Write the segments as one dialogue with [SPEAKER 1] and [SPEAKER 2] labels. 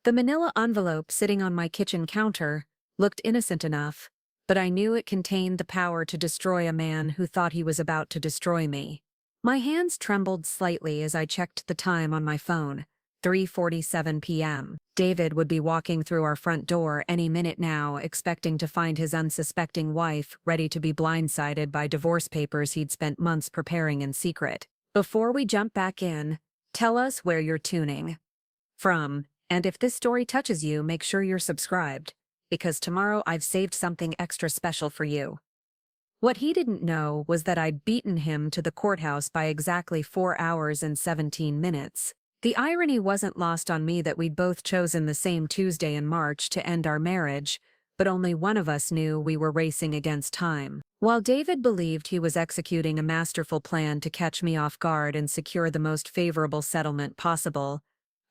[SPEAKER 1] The manila envelope sitting on my kitchen counter looked innocent enough, but I knew it contained the power to destroy a man who thought he was about to destroy me. My hands trembled slightly as I checked the time on my phone. 3:47 p.m. David would be walking through our front door any minute now, expecting to find his unsuspecting wife ready to be blindsided by divorce papers he'd spent months preparing in secret. Before we jump back in, tell us where you're tuning from, and if this story touches you, make sure you're subscribed, because tomorrow I've saved something extra special for you. What he didn't know was that I'd beaten him to the courthouse by exactly 4 hours and 17 minutes. The irony wasn't lost on me that we'd both chosen the same Tuesday in March to end our marriage, but only one of us knew we were racing against time. While David believed he was executing a masterful plan to catch me off guard and secure the most favorable settlement possible,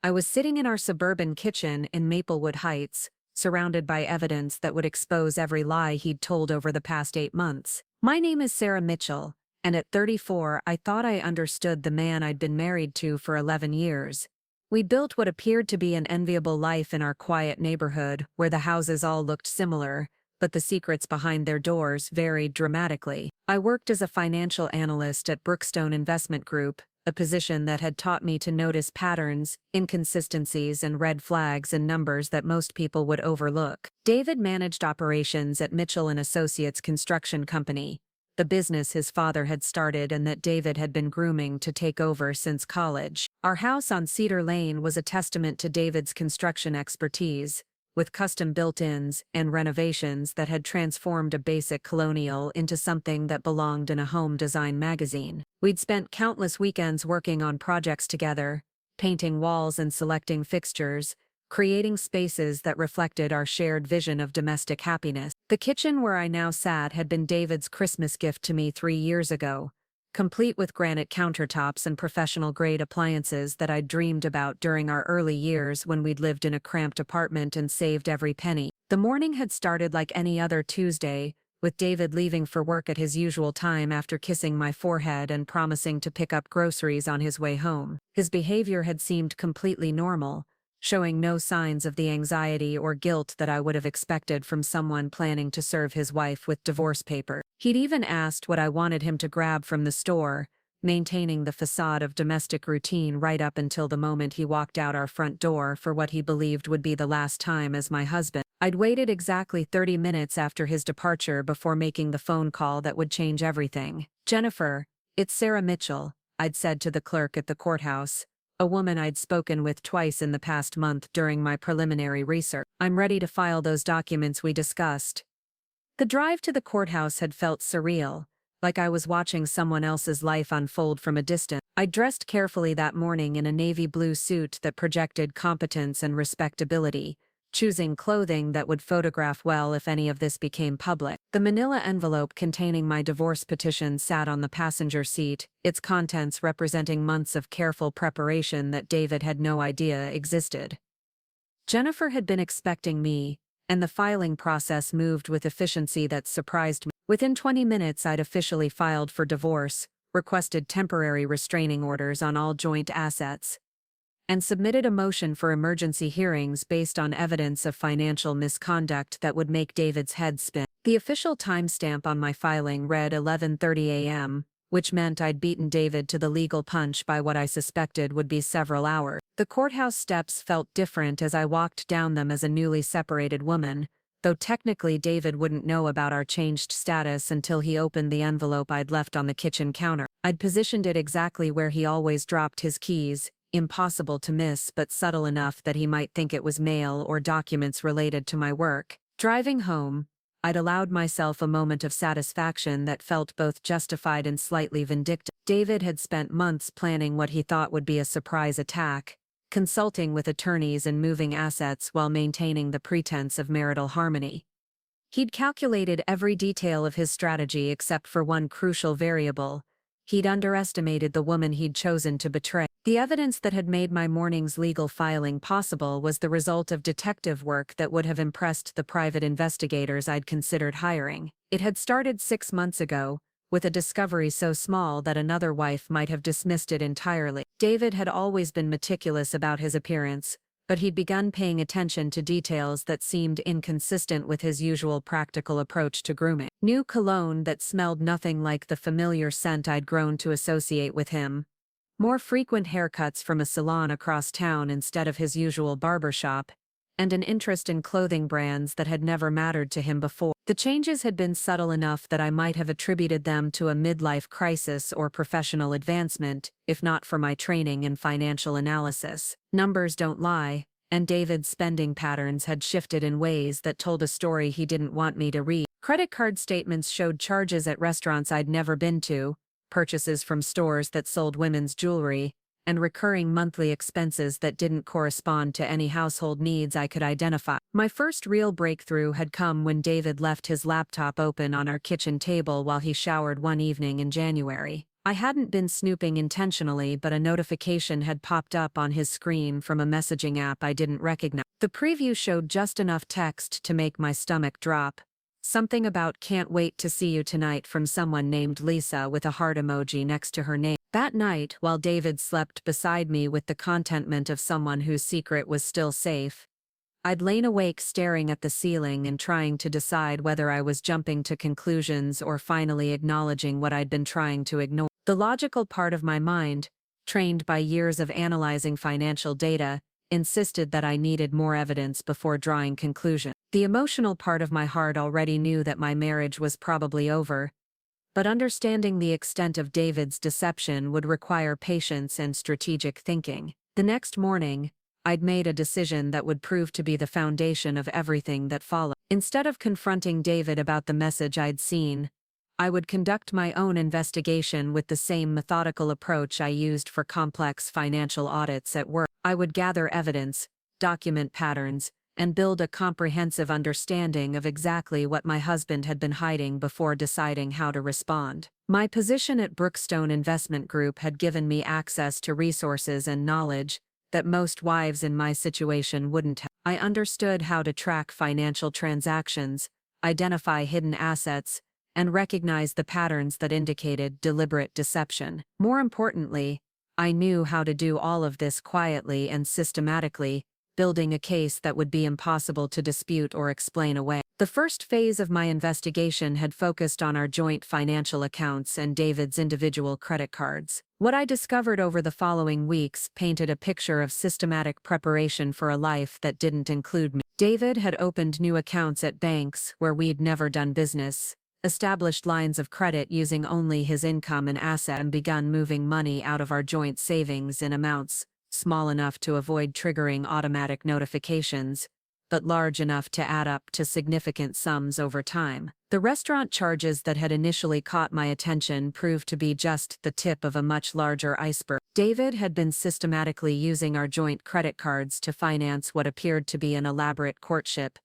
[SPEAKER 1] I was sitting in our suburban kitchen in Maplewood Heights, surrounded by evidence that would expose every lie he'd told over the past 8 months. My name is Sarah Mitchell, and at 34 I thought I understood the man I'd been married to for 11 years. We built what appeared to be an enviable life in our quiet neighborhood where the houses all looked similar, but the secrets behind their doors varied dramatically. I worked as a financial analyst at Brookstone Investment Group, a position that had taught me to notice patterns, inconsistencies, and red flags in numbers that most people would overlook. David managed operations at Mitchell & Associates Construction Company, the business his father had started and that David had been grooming to take over since college. Our house on Cedar Lane was a testament to David's construction expertise, with custom built-ins and renovations that had transformed a basic colonial into something that belonged in a home design magazine. We'd spent countless weekends working on projects together, painting walls and selecting fixtures, creating spaces that reflected our shared vision of domestic happiness. The kitchen where I now sat had been David's Christmas gift to me 3 years ago, complete with granite countertops and professional-grade appliances that I'd dreamed about during our early years when we'd lived in a cramped apartment and saved every penny. The morning had started like any other Tuesday, with David leaving for work at his usual time after kissing my forehead and promising to pick up groceries on his way home. His behavior had seemed completely normal, showing no signs of the anxiety or guilt that I would have expected from someone planning to serve his wife with divorce paper. He'd even asked what I wanted him to grab from the store, maintaining the facade of domestic routine right up until the moment he walked out our front door for what he believed would be the last time as my husband. I'd waited exactly 30 minutes after his departure before making the phone call that would change everything. "Jennifer, it's Sarah Mitchell," I'd said to the clerk at the courthouse, a woman I'd spoken with twice in the past month during my preliminary research. "I'm ready to file those documents we discussed." The drive to the courthouse had felt surreal, like I was watching someone else's life unfold from a distance. I dressed carefully that morning in a navy blue suit that projected competence and respectability, choosing clothing that would photograph well if any of this became public. The manila envelope containing my divorce petition sat on the passenger seat, its contents representing months of careful preparation that David had no idea existed. Jennifer had been expecting me, and the filing process moved with efficiency that surprised me. Within 20 minutes I'd officially filed for divorce, requested temporary restraining orders on all joint assets, and submitted a motion for emergency hearings based on evidence of financial misconduct that would make David's head spin. The official timestamp on my filing read 11:30 a.m., which meant I'd beaten David to the legal punch by what I suspected would be several hours. The courthouse steps felt different as I walked down them as a newly separated woman, though technically David wouldn't know about our changed status until he opened the envelope I'd left on the kitchen counter. I'd positioned it exactly where he always dropped his keys, impossible to miss but subtle enough that he might think it was mail or documents related to my work. Driving home, I'd allowed myself a moment of satisfaction that felt both justified and slightly vindictive. David had spent months planning what he thought would be a surprise attack, consulting with attorneys and moving assets while maintaining the pretense of marital harmony. He'd calculated every detail of his strategy except for one crucial variable. He'd underestimated the woman he'd chosen to betray. The evidence that had made my morning's legal filing possible was the result of detective work that would have impressed the private investigators I'd considered hiring. It had started 6 months ago, with a discovery so small that another wife might have dismissed it entirely. David had always been meticulous about his appearance, but he'd begun paying attention to details that seemed inconsistent with his usual practical approach to grooming. New cologne that smelled nothing like the familiar scent I'd grown to associate with him. More frequent haircuts from a salon across town instead of his usual barbershop, and an interest in clothing brands that had never mattered to him before. The changes had been subtle enough that I might have attributed them to a midlife crisis or professional advancement, if not for my training in financial analysis. Numbers don't lie, and David's spending patterns had shifted in ways that told a story he didn't want me to read. Credit card statements showed charges at restaurants I'd never been to, purchases from stores that sold women's jewelry, and recurring monthly expenses that didn't correspond to any household needs I could identify. My first real breakthrough had come when David left his laptop open on our kitchen table while he showered one evening in January. I hadn't been snooping intentionally, but a notification had popped up on his screen from a messaging app I didn't recognize. The preview showed just enough text to make my stomach drop. Something about "can't wait to see you tonight" from someone named Lisa with a heart emoji next to her name. That night, while David slept beside me with the contentment of someone whose secret was still safe, I'd lain awake staring at the ceiling and trying to decide whether I was jumping to conclusions or finally acknowledging what I'd been trying to ignore. The logical part of my mind, trained by years of analyzing financial data, insisted that I needed more evidence before drawing conclusions. The emotional part of my heart already knew that my marriage was probably over, but understanding the extent of David's deception would require patience and strategic thinking. The next morning, I'd made a decision that would prove to be the foundation of everything that followed. Instead of confronting David about the message I'd seen, I would conduct my own investigation with the same methodical approach I used for complex financial audits at work. I would gather evidence, document patterns, and build a comprehensive understanding of exactly what my husband had been hiding before deciding how to respond. My position at Brookstone Investment Group had given me access to resources and knowledge that most wives in my situation wouldn't have. I understood how to track financial transactions, identify hidden assets, and recognize the patterns that indicated deliberate deception. More importantly, I knew how to do all of this quietly and systematically, building a case that would be impossible to dispute or explain away. The first phase of my investigation had focused on our joint financial accounts and David's individual credit cards. What I discovered over the following weeks painted a picture of systematic preparation for a life that didn't include me. David had opened new accounts at banks where we'd never done business, established lines of credit using only his income and asset, and begun moving money out of our joint savings in amounts small enough to avoid triggering automatic notifications, but large enough to add up to significant sums over time. The restaurant charges that had initially caught my attention proved to be just the tip of a much larger iceberg. David had been systematically using our joint credit cards to finance what appeared to be an elaborate courtship,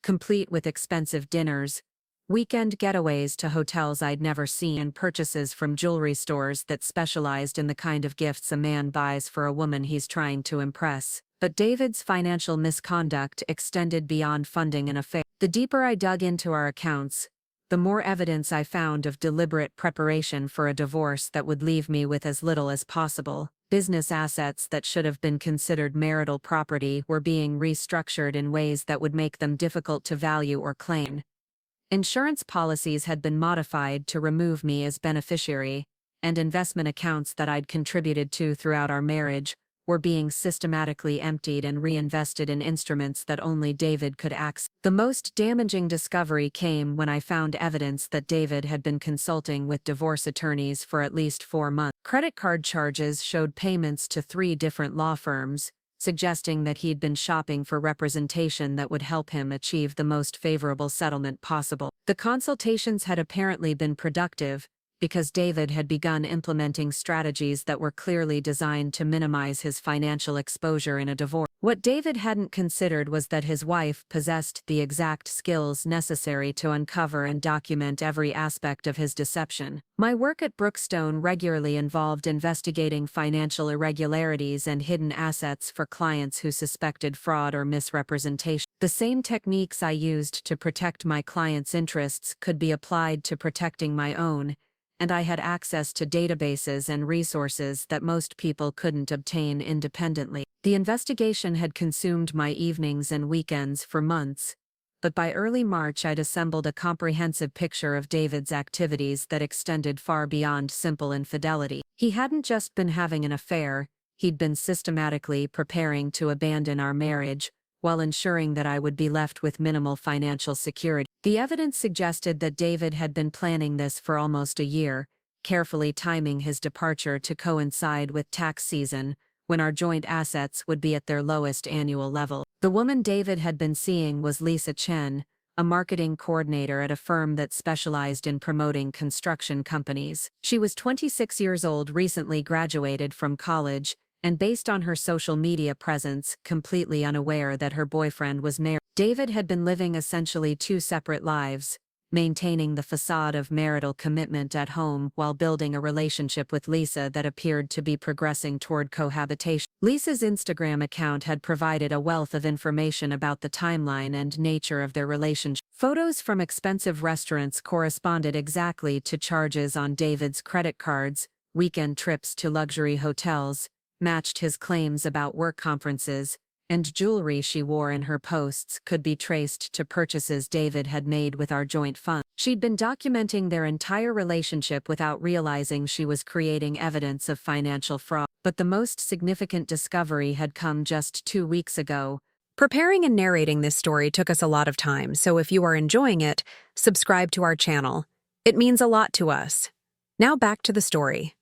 [SPEAKER 1] complete with expensive dinners, weekend getaways to hotels I'd never seen, and purchases from jewelry stores that specialized in the kind of gifts a man buys for a woman he's trying to impress. But David's financial misconduct extended beyond funding an affair. The deeper I dug into our accounts, the more evidence I found of deliberate preparation for a divorce that would leave me with as little as possible. Business assets that should have been considered marital property were being restructured in ways that would make them difficult to value or claim. Insurance policies had been modified to remove me as beneficiary, and investment accounts that I'd contributed to throughout our marriage were being systematically emptied and reinvested in instruments that only David could access. The most damaging discovery came when I found evidence that David had been consulting with divorce attorneys for at least 4 months. Credit card charges showed payments to 3 different law firms, suggesting that he'd been shopping for representation that would help him achieve the most favorable settlement possible. The consultations had apparently been productive, because David had begun implementing strategies that were clearly designed to minimize his financial exposure in a divorce. What David hadn't considered was that his wife possessed the exact skills necessary to uncover and document every aspect of his deception. My work at Brookstone regularly involved investigating financial irregularities and hidden assets for clients who suspected fraud or misrepresentation. The same techniques I used to protect my clients' interests could be applied to protecting my own, and I had access to databases and resources that most people couldn't obtain independently. The investigation had consumed my evenings and weekends for months, but by early March I'd assembled a comprehensive picture of David's activities that extended far beyond simple infidelity. He hadn't just been having an affair, he'd been systematically preparing to abandon our marriage, while ensuring that I would be left with minimal financial security. The evidence suggested that David had been planning this for almost a year, carefully timing his departure to coincide with tax season, when our joint assets would be at their lowest annual level. The woman David had been seeing was Lisa Chen, a marketing coordinator at a firm that specialized in promoting construction companies. She was 26 years old, recently graduated from college, and based on her social media presence, completely unaware that her boyfriend was married. David had been living essentially two separate lives, maintaining the facade of marital commitment at home while building a relationship with Lisa that appeared to be progressing toward cohabitation. Lisa's Instagram account had provided a wealth of information about the timeline and nature of their relationship. Photos from expensive restaurants corresponded exactly to charges on David's credit cards, weekend trips to luxury hotels, matched his claims about work conferences, and jewelry she wore in her posts could be traced to purchases David had made with our joint fund. She'd been documenting their entire relationship without realizing she was creating evidence of financial fraud. But the most significant discovery had come just 2 weeks ago. Preparing and narrating this story took us a lot of time, so if you are enjoying it, subscribe to our channel. It means a lot to us. Now back to the story.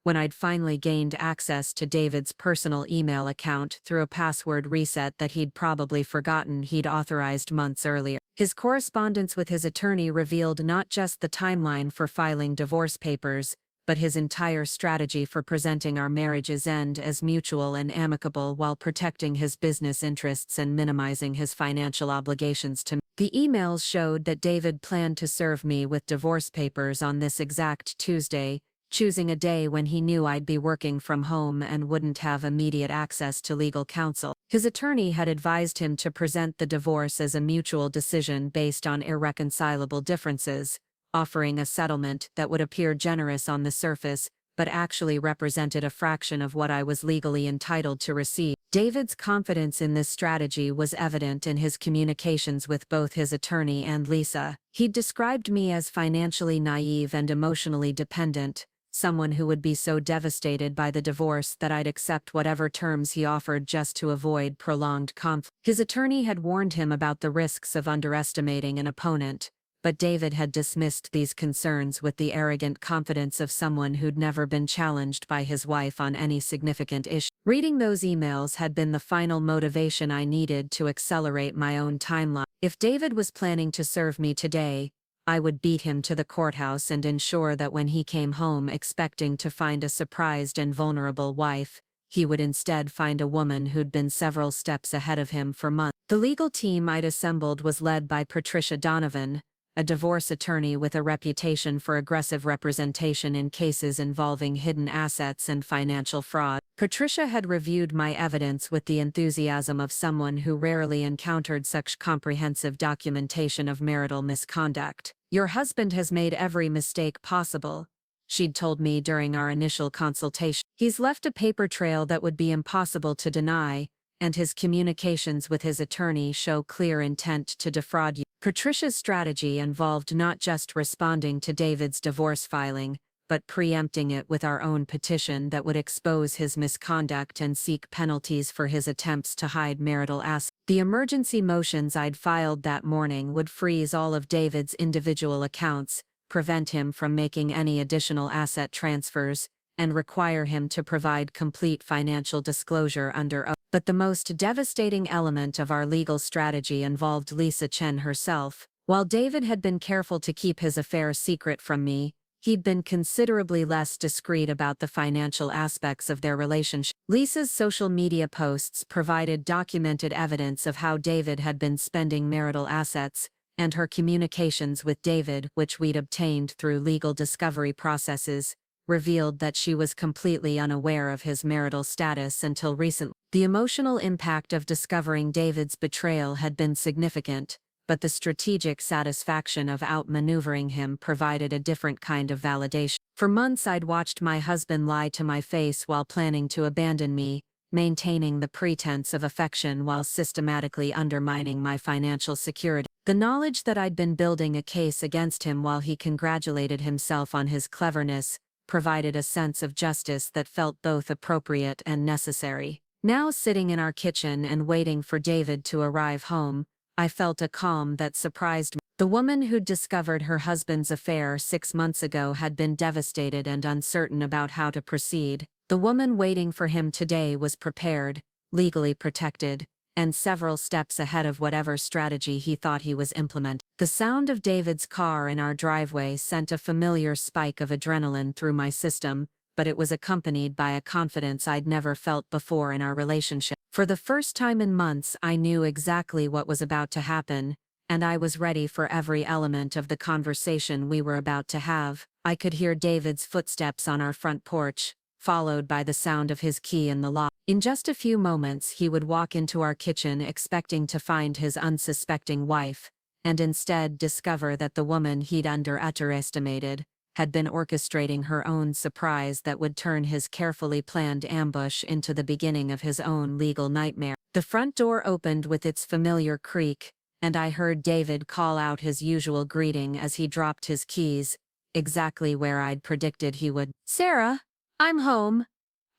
[SPEAKER 1] When I'd finally gained access to David's personal email account through a password reset that he'd probably forgotten he'd authorized months earlier, his correspondence with his attorney revealed not just the timeline for filing divorce papers, but his entire strategy for presenting our marriage's end as mutual and amicable while protecting his business interests and minimizing his financial obligations to me. The emails showed that David planned to serve me with divorce papers on this exact Tuesday, choosing a day when he knew I'd be working from home and wouldn't have immediate access to legal counsel. His attorney had advised him to present the divorce as a mutual decision based on irreconcilable differences, offering a settlement that would appear generous on the surface, but actually represented a fraction of what I was legally entitled to receive. David's confidence in this strategy was evident in his communications with both his attorney and Lisa. He'd described me as financially naive and emotionally dependent, someone who would be so devastated by the divorce that I'd accept whatever terms he offered just to avoid prolonged conflict. His attorney had warned him about the risks of underestimating an opponent, but David had dismissed these concerns with the arrogant confidence of someone who'd never been challenged by his wife on any significant issue. Reading those emails had been the final motivation I needed to accelerate my own timeline. If David was planning to serve me today, I would beat him to the courthouse and ensure that when he came home expecting to find a surprised and vulnerable wife, he would instead find a woman who'd been several steps ahead of him for months. The legal team I'd assembled was led by Patricia Donovan, a divorce attorney with a reputation for aggressive representation in cases involving hidden assets and financial fraud. Patricia had reviewed my evidence with the enthusiasm of someone who rarely encountered such comprehensive documentation of marital misconduct. "Your husband has made every mistake possible," she'd told me during our initial consultation. "He's left a paper trail that would be impossible to deny, and his communications with his attorney show clear intent to defraud you." Patricia's strategy involved not just responding to David's divorce filing, but preempting it with our own petition that would expose his misconduct and seek penalties for his attempts to hide marital assets. The emergency motions I'd filed that morning would freeze all of David's individual accounts, prevent him from making any additional asset transfers, and require him to provide complete financial disclosure under oath. But the most devastating element of our legal strategy involved Lisa Chen herself. While David had been careful to keep his affair secret from me, he'd been considerably less discreet about the financial aspects of their relationship. Lisa's social media posts provided documented evidence of how David had been spending marital assets, and her communications with David, which we'd obtained through legal discovery processes, revealed that she was completely unaware of his marital status until recently. The emotional impact of discovering David's betrayal had been significant, but the strategic satisfaction of outmaneuvering him provided a different kind of validation. For months I'd watched my husband lie to my face while planning to abandon me, maintaining the pretense of affection while systematically undermining my financial security. The knowledge that I'd been building a case against him while he congratulated himself on his cleverness provided a sense of justice that felt both appropriate and necessary. Now sitting in our kitchen and waiting for David to arrive home, I felt a calm that surprised me. The woman who'd discovered her husband's affair 6 months ago had been devastated and uncertain about how to proceed. The woman waiting for him today was prepared, legally protected, and several steps ahead of whatever strategy he thought he was implementing. The sound of David's car in our driveway sent a familiar spike of adrenaline through my system, but it was accompanied by a confidence I'd never felt before in our relationship. For the first time in months, I knew exactly what was about to happen, and I was ready for every element of the conversation we were about to have. I could hear David's footsteps on our front porch, followed by the sound of his key in the lock. In just a few moments he would walk into our kitchen expecting to find his unsuspecting wife, and instead discover that the woman he'd underestimated had been orchestrating her own surprise that would turn his carefully planned ambush into the beginning of his own legal nightmare. The front door opened with its familiar creak, and I heard David call out his usual greeting as he dropped his keys, exactly where I'd predicted he would. "Sarah, I'm home.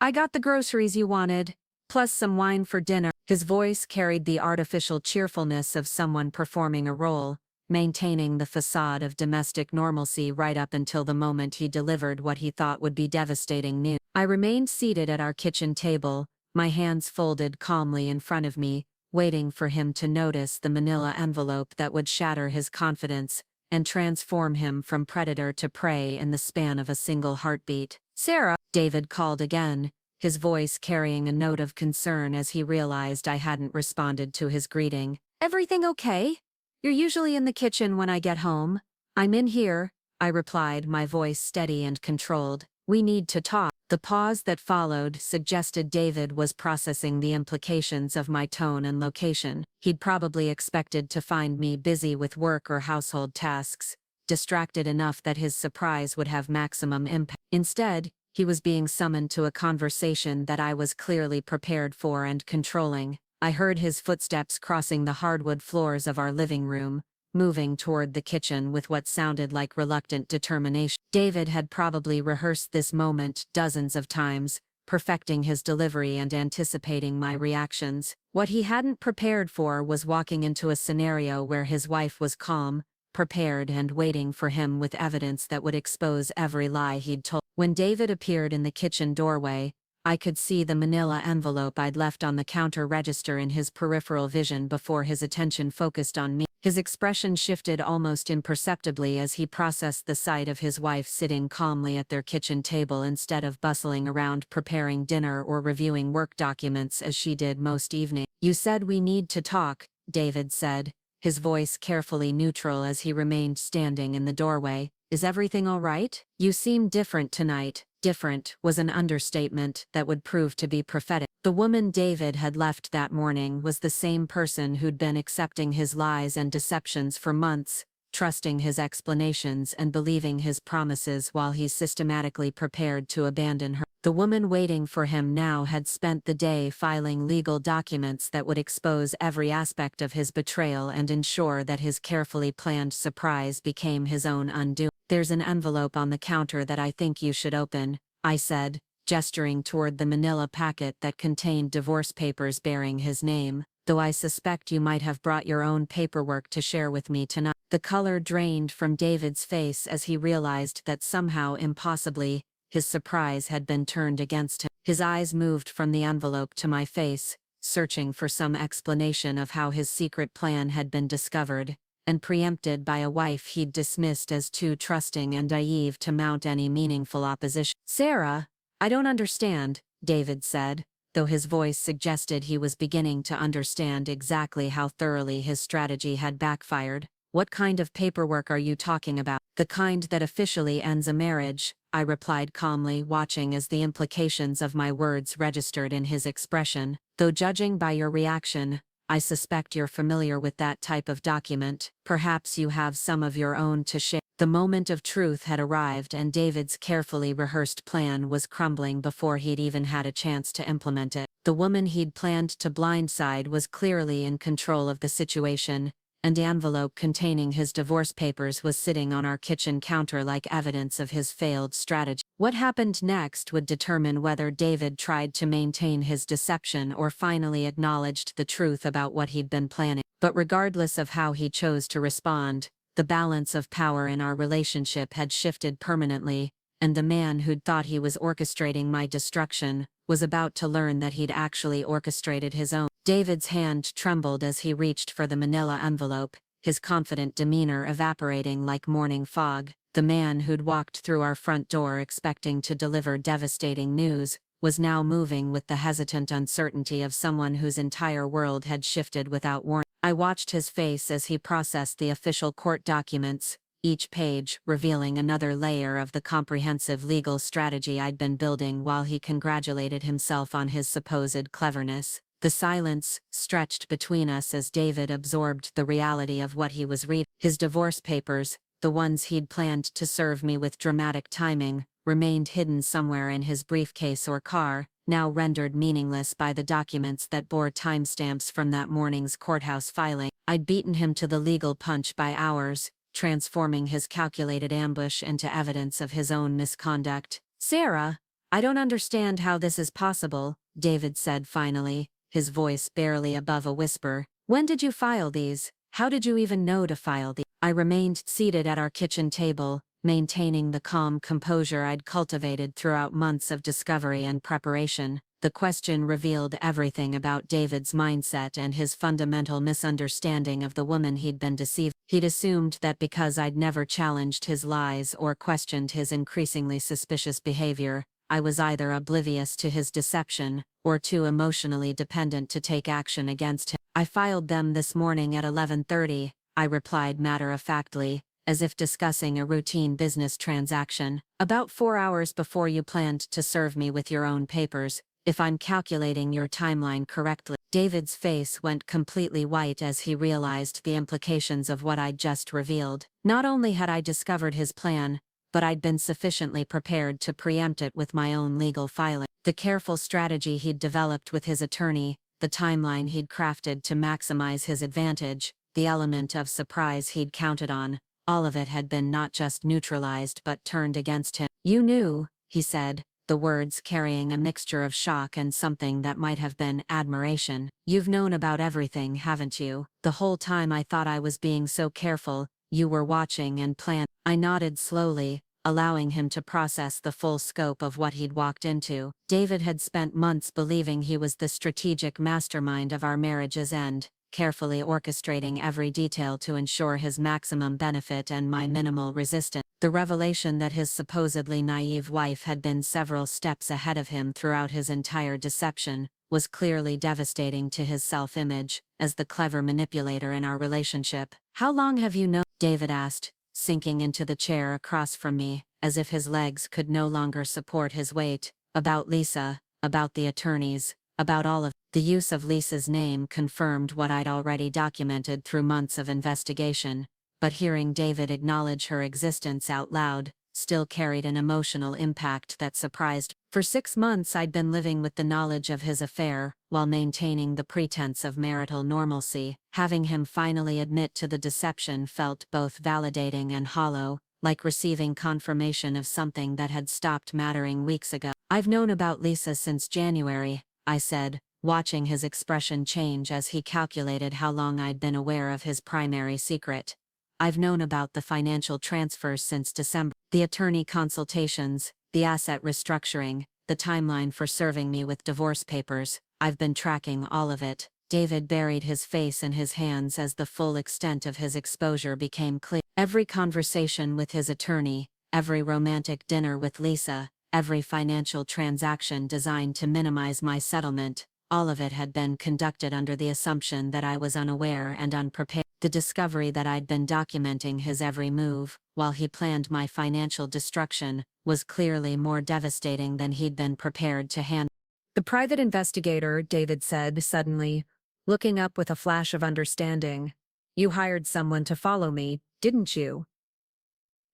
[SPEAKER 1] I got the groceries you wanted, plus some wine for dinner." His voice carried the artificial cheerfulness of someone performing a role, maintaining the facade of domestic normalcy right up until the moment he delivered what he thought would be devastating news. I remained seated at our kitchen table, my hands folded calmly in front of me, waiting for him to notice the manila envelope that would shatter his confidence and transform him from predator to prey in the span of a single heartbeat. "Sarah," David called again, his voice carrying a note of concern as he realized I hadn't responded to his greeting. "Everything okay? You're usually in the kitchen when I get home." "I'm in here," I replied, my voice steady and controlled. "We need to talk." The pause that followed suggested David was processing the implications of my tone and location. He'd probably expected to find me busy with work or household tasks, distracted enough that his surprise would have maximum impact. Instead, he was being summoned to a conversation that I was clearly prepared for and controlling. I heard his footsteps crossing the hardwood floors of our living room, moving toward the kitchen with what sounded like reluctant determination. David had probably rehearsed this moment dozens of times, perfecting his delivery and anticipating my reactions. What he hadn't prepared for was walking into a scenario where his wife was calm, prepared and waiting for him with evidence that would expose every lie he'd told. When David appeared in the kitchen doorway, I could see the manila envelope I'd left on the counter register in his peripheral vision before his attention focused on me. His expression shifted almost imperceptibly as he processed the sight of his wife sitting calmly at their kitchen table instead of bustling around preparing dinner or reviewing work documents as she did most evenings. "You said we need to talk," David said, his voice carefully neutral as he remained standing in the doorway. "Is everything all right? You seem different tonight." Different was an understatement that would prove to be prophetic. The woman David had left that morning was the same person who'd been accepting his lies and deceptions for months, trusting his explanations and believing his promises while he systematically prepared to abandon her. The woman waiting for him now had spent the day filing legal documents that would expose every aspect of his betrayal and ensure that his carefully planned surprise became his own undoing. "There's an envelope on the counter that I think you should open," I said, gesturing toward the manila packet that contained divorce papers bearing his name, "though I suspect you might have brought your own paperwork to share with me tonight." The color drained from David's face as he realized that somehow impossibly, his surprise had been turned against him. His eyes moved from the envelope to my face, searching for some explanation of how his secret plan had been discovered and preempted by a wife he'd dismissed as too trusting and naive to mount any meaningful opposition. "Sarah, I don't understand," David said, though his voice suggested he was beginning to understand exactly how thoroughly his strategy had backfired. "What kind of paperwork are you talking about?" "The kind that officially ends a marriage," I replied calmly, watching as the implications of my words registered in his expression. "Though judging by your reaction, I suspect you're familiar with that type of document. Perhaps you have some of your own to share. The moment of truth had arrived, and David's carefully rehearsed plan was crumbling before he'd even had a chance to implement it. The woman he'd planned to blindside was clearly in control of the situation, and the envelope containing his divorce papers was sitting on our kitchen counter like evidence of his failed strategy. What happened next would determine whether David tried to maintain his deception or finally acknowledged the truth about what he'd been planning. But regardless of how he chose to respond, the balance of power in our relationship had shifted permanently, and the man who'd thought he was orchestrating my destruction was about to learn that he'd actually orchestrated his own. David's hand trembled as he reached for the manila envelope, his confident demeanor evaporating like morning fog. The man who'd walked through our front door expecting to deliver devastating news was now moving with the hesitant uncertainty of someone whose entire world had shifted without warning. I watched his face as he processed the official court documents, each page revealing another layer of the comprehensive legal strategy I'd been building while he congratulated himself on his supposed cleverness. The silence stretched between us as David absorbed the reality of what he was reading. His divorce papers, the ones he'd planned to serve me with dramatic timing, remained hidden somewhere in his briefcase or car, now rendered meaningless by the documents that bore timestamps from that morning's courthouse filing. I'd beaten him to the legal punch by hours, transforming his calculated ambush into evidence of his own misconduct. "Sarah, I don't understand how this is possible," David said finally, his voice barely above a whisper. "When did you file these? How did you even know to file these?" I remained seated at our kitchen table, maintaining the calm composure I'd cultivated throughout months of discovery and preparation. The question revealed everything about David's mindset and his fundamental misunderstanding of the woman he'd been deceiving. He'd assumed that because I'd never challenged his lies or questioned his increasingly suspicious behavior, I was either oblivious to his deception or too emotionally dependent to take action against him. "I filed them this morning at 11:30, I replied matter-of-factly, as if discussing a routine business transaction. "About 4 hours before you planned to serve me with your own papers, if I'm calculating your timeline correctly." David's face went completely white as he realized the implications of what I'd just revealed. Not only had I discovered his plan, but I'd been sufficiently prepared to preempt it with my own legal filing. The careful strategy he'd developed with his attorney, the timeline he'd crafted to maximize his advantage, the element of surprise he'd counted on, all of it had been not just neutralized but turned against him. "You knew," he said, the words carrying a mixture of shock and something that might have been admiration. "You've known about everything, haven't you? The whole time I thought I was being so careful, you were watching and planning." I nodded slowly, allowing him to process the full scope of what he'd walked into. David had spent months believing he was the strategic mastermind of our marriage's end, carefully orchestrating every detail to ensure his maximum benefit and my minimal resistance. The revelation that his supposedly naive wife had been several steps ahead of him throughout his entire deception was clearly devastating to his self-image as the clever manipulator in our relationship. "How long have you known?" David asked, sinking into the chair across from me, as if his legs could no longer support his weight. "About Lisa, about the attorneys, about all of." The use of Lisa's name confirmed what I'd already documented through months of investigation, but hearing David acknowledge her existence out loud still carried an emotional impact that surprised. For 6 months I'd been living with the knowledge of his affair, while maintaining the pretense of marital normalcy. Having him finally admit to the deception felt both validating and hollow, like receiving confirmation of something that had stopped mattering weeks ago. "I've known about Lisa since January," I said, watching his expression change as he calculated how long I'd been aware of his primary secret. "I've known about the financial transfers since December, the attorney consultations, the asset restructuring, the timeline for serving me with divorce papers. I've been tracking all of it." David buried his face in his hands as the full extent of his exposure became clear. Every conversation with his attorney, every romantic dinner with Lisa, every financial transaction designed to minimize my settlement, all of it had been conducted under the assumption that I was unaware and unprepared. The discovery that I'd been documenting his every move, while he planned my financial destruction, was clearly more devastating than he'd been prepared to handle. "The private investigator," David said suddenly, looking up with a flash of understanding. You hired someone to follow me, didn't you?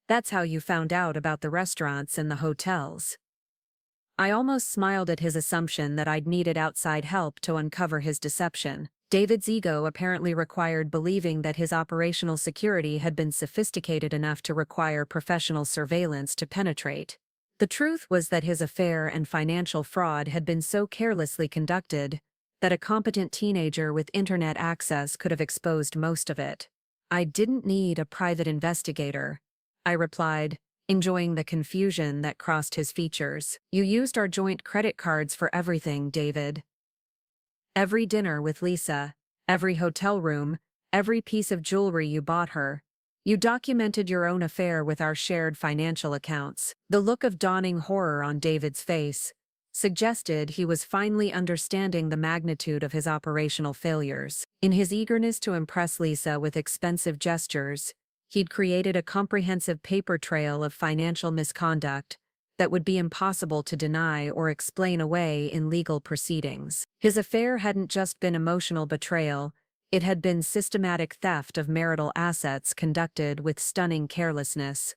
[SPEAKER 1] That's how you found out about the restaurants and the hotels. I almost smiled at his assumption that I'd needed outside help to uncover his deception. David's ego apparently required believing that his operational security had been sophisticated enough to require professional surveillance to penetrate. The truth was that his affair and financial fraud had been so carelessly conducted that a competent teenager with internet access could have exposed most of it. I didn't need a private investigator, I replied, enjoying the confusion that crossed his features. You used our joint credit cards for everything, David. Every dinner with Lisa, every hotel room, every piece of jewelry you bought her. You documented your own affair with our shared financial accounts. The look of dawning horror on David's face suggested he was finally understanding the magnitude of his operational failures. In his eagerness to impress Lisa with expensive gestures, he'd created a comprehensive paper trail of financial misconduct that would be impossible to deny or explain away in legal proceedings. His affair hadn't just been emotional betrayal, it had been systematic theft of marital assets conducted with stunning carelessness.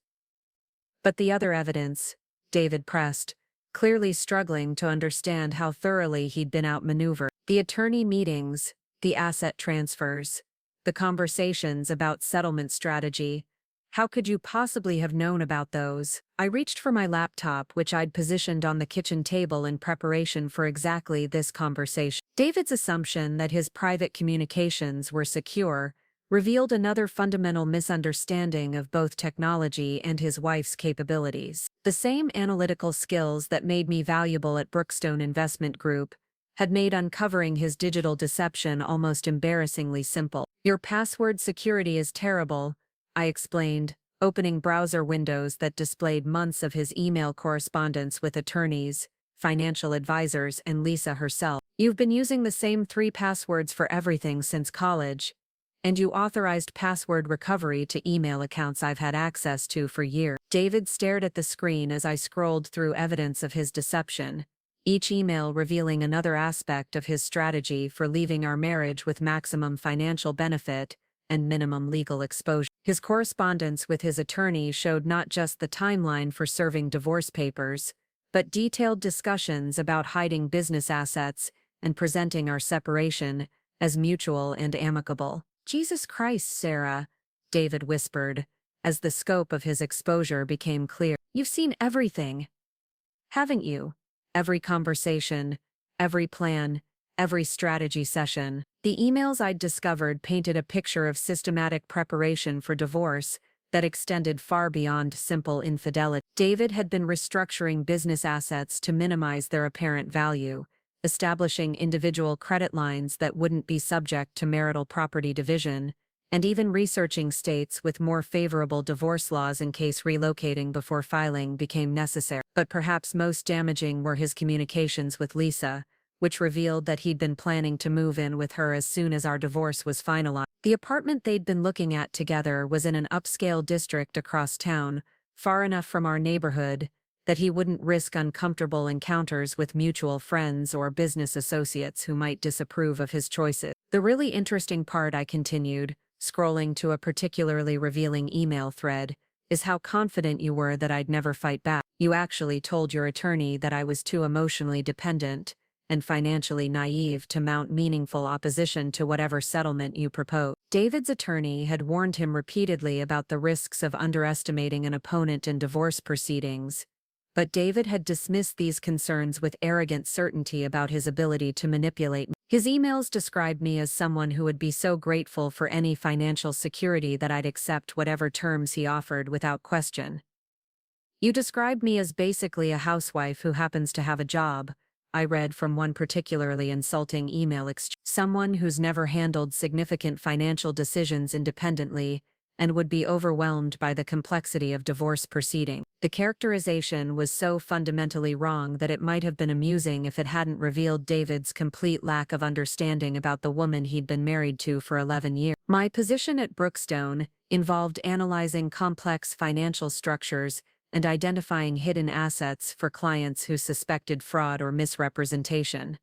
[SPEAKER 1] But the other evidence, David pressed, clearly struggling to understand how thoroughly he'd been outmaneuvered. The attorney meetings, the asset transfers, the conversations about settlement strategy. How could you possibly have known about those? I reached for my laptop, which I'd positioned on the kitchen table in preparation for exactly this conversation. David's assumption that his private communications were secure revealed another fundamental misunderstanding of both technology and his wife's capabilities. The same analytical skills that made me valuable at Brookstone Investment Group had made uncovering his digital deception almost embarrassingly simple. Your password security is terrible, I explained, opening browser windows that displayed months of his email correspondence with attorneys, financial advisors, and Lisa herself. You've been using the same 3 passwords for everything since college, and you authorized password recovery to email accounts I've had access to for years. David stared at the screen as I scrolled through evidence of his deception, each email revealing another aspect of his strategy for leaving our marriage with maximum financial benefit and minimum legal exposure. His correspondence with his attorney showed not just the timeline for serving divorce papers, but detailed discussions about hiding business assets and presenting our separation as mutual and amicable. Jesus Christ, Sarah, David whispered, as the scope of his exposure became clear. You've seen everything, haven't you? Every conversation, every plan, every strategy session. The emails I'd discovered painted a picture of systematic preparation for divorce that extended far beyond simple infidelity. David had been restructuring business assets to minimize their apparent value, establishing individual credit lines that wouldn't be subject to marital property division, and even researching states with more favorable divorce laws in case relocating before filing became necessary. But perhaps most damaging were his communications with Lisa, which revealed that he'd been planning to move in with her as soon as our divorce was finalized. The apartment they'd been looking at together was in an upscale district across town, far enough from our neighborhood that he wouldn't risk uncomfortable encounters with mutual friends or business associates who might disapprove of his choices. The really interesting part, I continued, scrolling to a particularly revealing email thread, is how confident you were that I'd never fight back. You actually told your attorney that I was too emotionally dependent and financially naive to mount meaningful opposition to whatever settlement you proposed. David's attorney had warned him repeatedly about the risks of underestimating an opponent in divorce proceedings, but David had dismissed these concerns with arrogant certainty about his ability to manipulate me. His emails described me as someone who would be so grateful for any financial security that I'd accept whatever terms he offered without question. You described me as basically a housewife who happens to have a job, I read from one particularly insulting email exchange. Someone who's never handled significant financial decisions independently and would be overwhelmed by the complexity of divorce proceedings. The characterization was so fundamentally wrong that it might have been amusing if it hadn't revealed David's complete lack of understanding about the woman he'd been married to for 11 years. My position at Brookstone involved analyzing complex financial structures and identifying hidden assets for clients who suspected fraud or misrepresentation.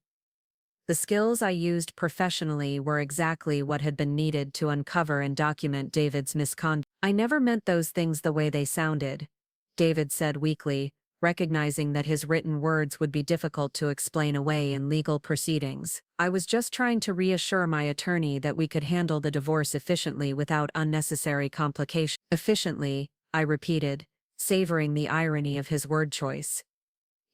[SPEAKER 1] The skills I used professionally were exactly what had been needed to uncover and document David's misconduct. I never meant those things the way they sounded, David said weakly, recognizing that his written words would be difficult to explain away in legal proceedings. I was just trying to reassure my attorney that we could handle the divorce efficiently without unnecessary complication. Efficiently, I repeated, savoring the irony of his word choice.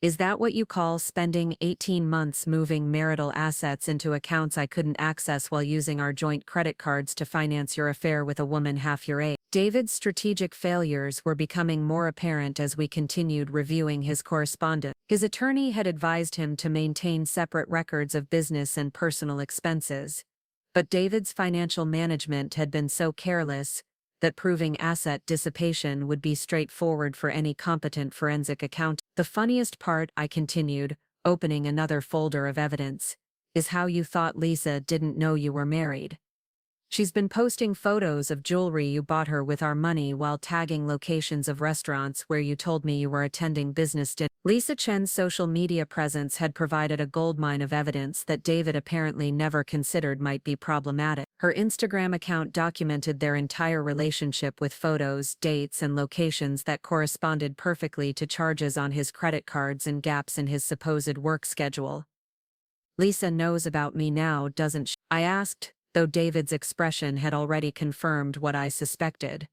[SPEAKER 1] Is that what you call spending 18 months moving marital assets into accounts I couldn't access while using our joint credit cards to finance your affair with a woman half your age? David's strategic failures were becoming more apparent as we continued reviewing his correspondence. His attorney had advised him to maintain separate records of business and personal expenses. But David's financial management had been so careless that proving asset dissipation would be straightforward for any competent forensic accountant. The funniest part, I continued, opening another folder of evidence, is how you thought Lisa didn't know you were married. She's been posting photos of jewelry you bought her with our money while tagging locations of restaurants where you told me you were attending business dinners. Lisa Chen's social media presence had provided a goldmine of evidence that David apparently never considered might be problematic. Her Instagram account documented their entire relationship with photos, dates, and locations that corresponded perfectly to charges on his credit cards and gaps in his supposed work schedule. Lisa knows about me now, doesn't she? I asked, though David's expression had already confirmed what I suspected.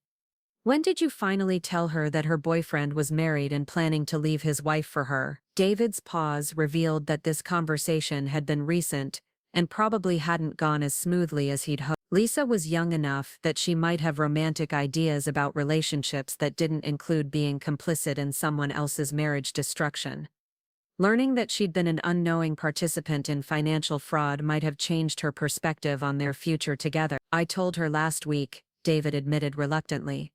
[SPEAKER 1] When did you finally tell her that her boyfriend was married and planning to leave his wife for her? David's pause revealed that this conversation had been recent and probably hadn't gone as smoothly as he'd hoped. Lisa was young enough that she might have romantic ideas about relationships that didn't include being complicit in someone else's marriage destruction. Learning that she'd been an unknowing participant in financial fraud might have changed her perspective on their future together. I told her last week, David admitted reluctantly.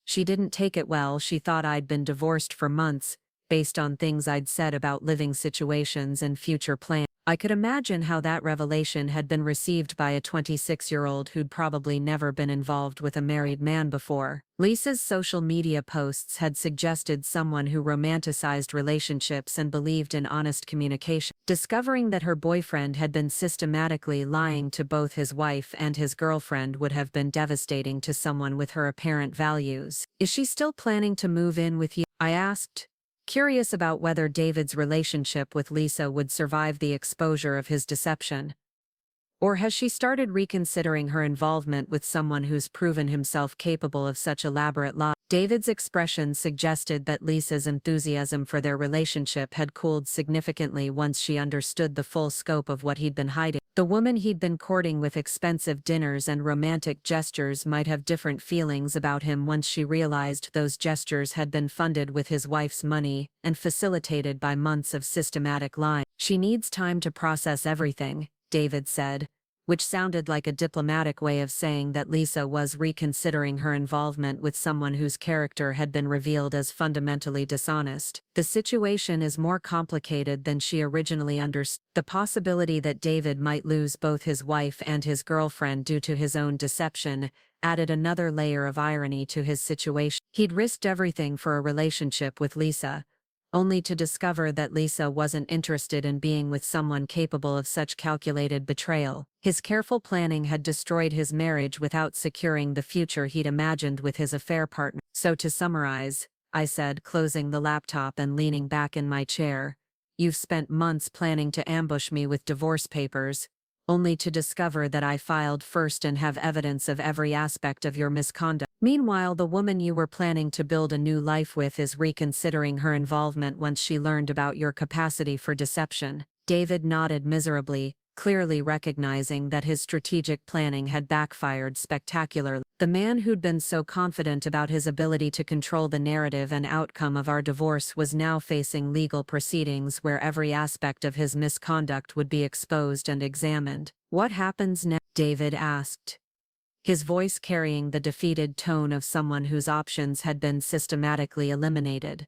[SPEAKER 1] She didn't take it well. She thought I'd been divorced for months, based on things I'd said about living situations and future plans. I could imagine how that revelation had been received by a 26-year-old who'd probably never been involved with a married man before. Lisa's social media posts had suggested someone who romanticized relationships and believed in honest communication. Discovering that her boyfriend had been systematically lying to both his wife and his girlfriend would have been devastating to someone with her apparent values. Is she still planning to move in with you? I asked, curious about whether David's relationship with Lisa would survive the exposure of his deception. Or has she started reconsidering her involvement with someone who's proven himself capable of such elaborate lies? David's expression suggested that Lisa's enthusiasm for their relationship had cooled significantly once she understood the full scope of what he'd been hiding. The woman he'd been courting with expensive dinners and romantic gestures might have different feelings about him once she realized those gestures had been funded with his wife's money and facilitated by months of systematic lying. She needs time to process everything, David said, which sounded like a diplomatic way of saying that Lisa was reconsidering her involvement with someone whose character had been revealed as fundamentally dishonest. The situation is more complicated than she originally understood. The possibility that David might lose both his wife and his girlfriend due to his own deception added another layer of irony to his situation. He'd risked everything for a relationship with Lisa, only to discover that Lisa wasn't interested in being with someone capable of such calculated betrayal. His careful planning had destroyed his marriage without securing the future he'd imagined with his affair partner. So to summarize, I said, closing the laptop and leaning back in my chair, you've spent months planning to ambush me with divorce papers, only to discover that I filed first and have evidence of every aspect of your misconduct. Meanwhile, the woman you were planning to build a new life with is reconsidering her involvement once she learned about your capacity for deception. David nodded miserably, clearly recognizing that his strategic planning had backfired spectacularly. The man who'd been so confident about his ability to control the narrative and outcome of our divorce was now facing legal proceedings where every aspect of his misconduct would be exposed and examined. What happens next? David asked, his voice carrying the defeated tone of someone whose options had been systematically eliminated.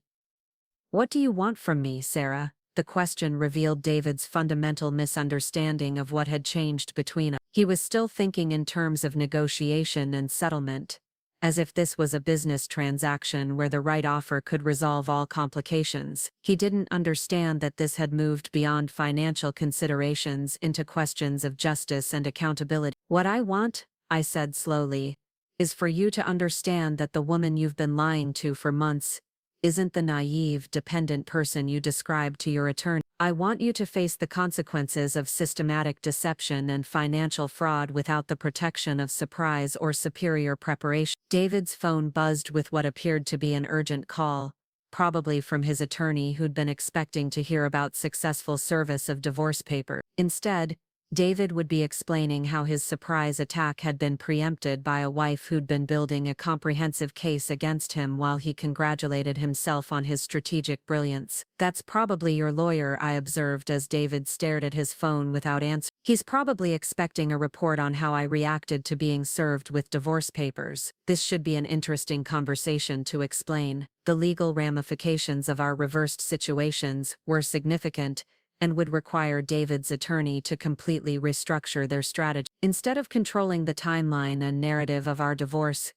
[SPEAKER 1] What do you want from me, Sarah? The question revealed David's fundamental misunderstanding of what had changed between us. He was still thinking in terms of negotiation and settlement, as if this was a business transaction where the right offer could resolve all complications. He didn't understand that this had moved beyond financial considerations into questions of justice and accountability. "What I want," I said slowly, "is for you to understand that the woman you've been lying to for months isn't the naive, dependent person you described to your attorney. I want you to face the consequences of systematic deception and financial fraud without the protection of surprise or superior preparation." David's phone buzzed with what appeared to be an urgent call, probably from his attorney who'd been expecting to hear about successful service of divorce papers. Instead, David would be explaining how his surprise attack had been preempted by a wife who'd been building a comprehensive case against him while he congratulated himself on his strategic brilliance. "That's probably your lawyer," I observed as David stared at his phone without answering. "He's probably expecting a report on how I reacted to being served with divorce papers. This should be an interesting conversation to explain." The legal ramifications of our reversed situations were significant and would require David's attorney to completely restructure their strategy. Instead of controlling the timeline and narrative of our divorce,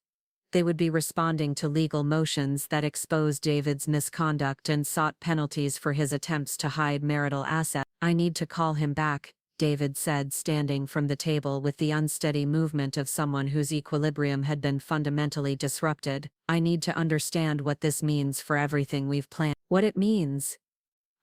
[SPEAKER 1] they would be responding to legal motions that exposed David's misconduct and sought penalties for his attempts to hide marital assets. "I need to call him back," David said, standing from the table with the unsteady movement of someone whose equilibrium had been fundamentally disrupted. "I need to understand what this means for everything we've planned." "What it means,"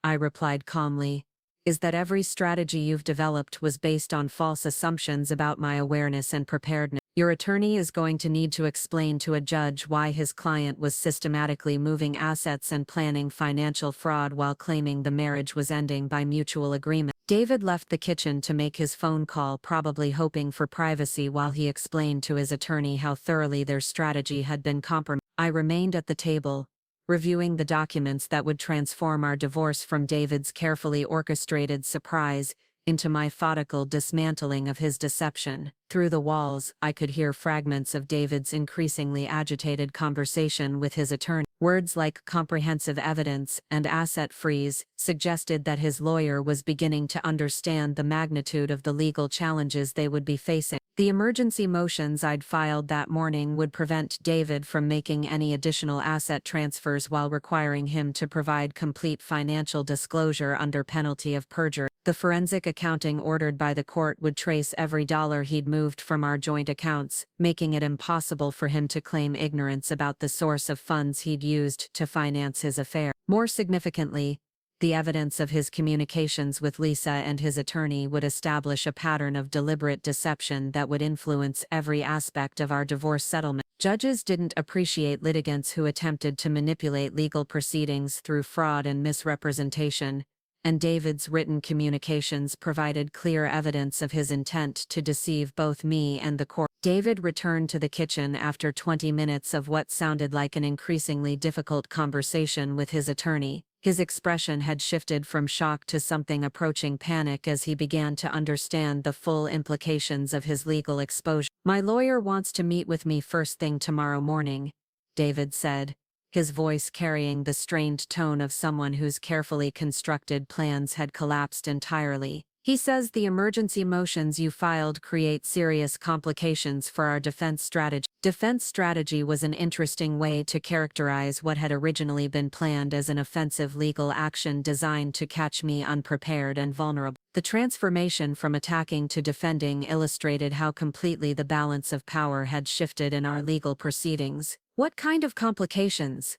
[SPEAKER 1] I replied calmly, "is that every strategy you've developed was based on false assumptions about my awareness and preparedness. Your attorney is going to need to explain to a judge why his client was systematically moving assets and planning financial fraud while claiming the marriage was ending by mutual agreement." David left the kitchen to make his phone call, probably hoping for privacy while he explained to his attorney how thoroughly their strategy had been compromised. I remained at the table, reviewing the documents that would transform our divorce from David's carefully orchestrated surprise into my methodical dismantling of his deception. Through the walls, I could hear fragments of David's increasingly agitated conversation with his attorney. Words like comprehensive evidence and asset freeze suggested that his lawyer was beginning to understand the magnitude of the legal challenges they would be facing. The emergency motions I'd filed that morning would prevent David from making any additional asset transfers while requiring him to provide complete financial disclosure under penalty of perjury. The forensic accounting ordered by the court would trace every dollar he'd moved from our joint accounts, making it impossible for him to claim ignorance about the source of funds he'd used to finance his affair. More significantly, the evidence of his communications with Lisa and his attorney would establish a pattern of deliberate deception that would influence every aspect of our divorce settlement. Judges didn't appreciate litigants who attempted to manipulate legal proceedings through fraud and misrepresentation, and David's written communications provided clear evidence of his intent to deceive both me and the court. David returned to the kitchen after 20 minutes of what sounded like an increasingly difficult conversation with his attorney. His expression had shifted from shock to something approaching panic as he began to understand the full implications of his legal exposure. "My lawyer wants to meet with me first thing tomorrow morning," David said, his voice carrying the strained tone of someone whose carefully constructed plans had collapsed entirely. "He says the emergency motions you filed create serious complications for our defense strategy." Defense strategy was an interesting way to characterize what had originally been planned as an offensive legal action designed to catch me unprepared and vulnerable. The transformation from attacking to defending illustrated how completely the balance of power had shifted in our legal proceedings. "What kind of complications?"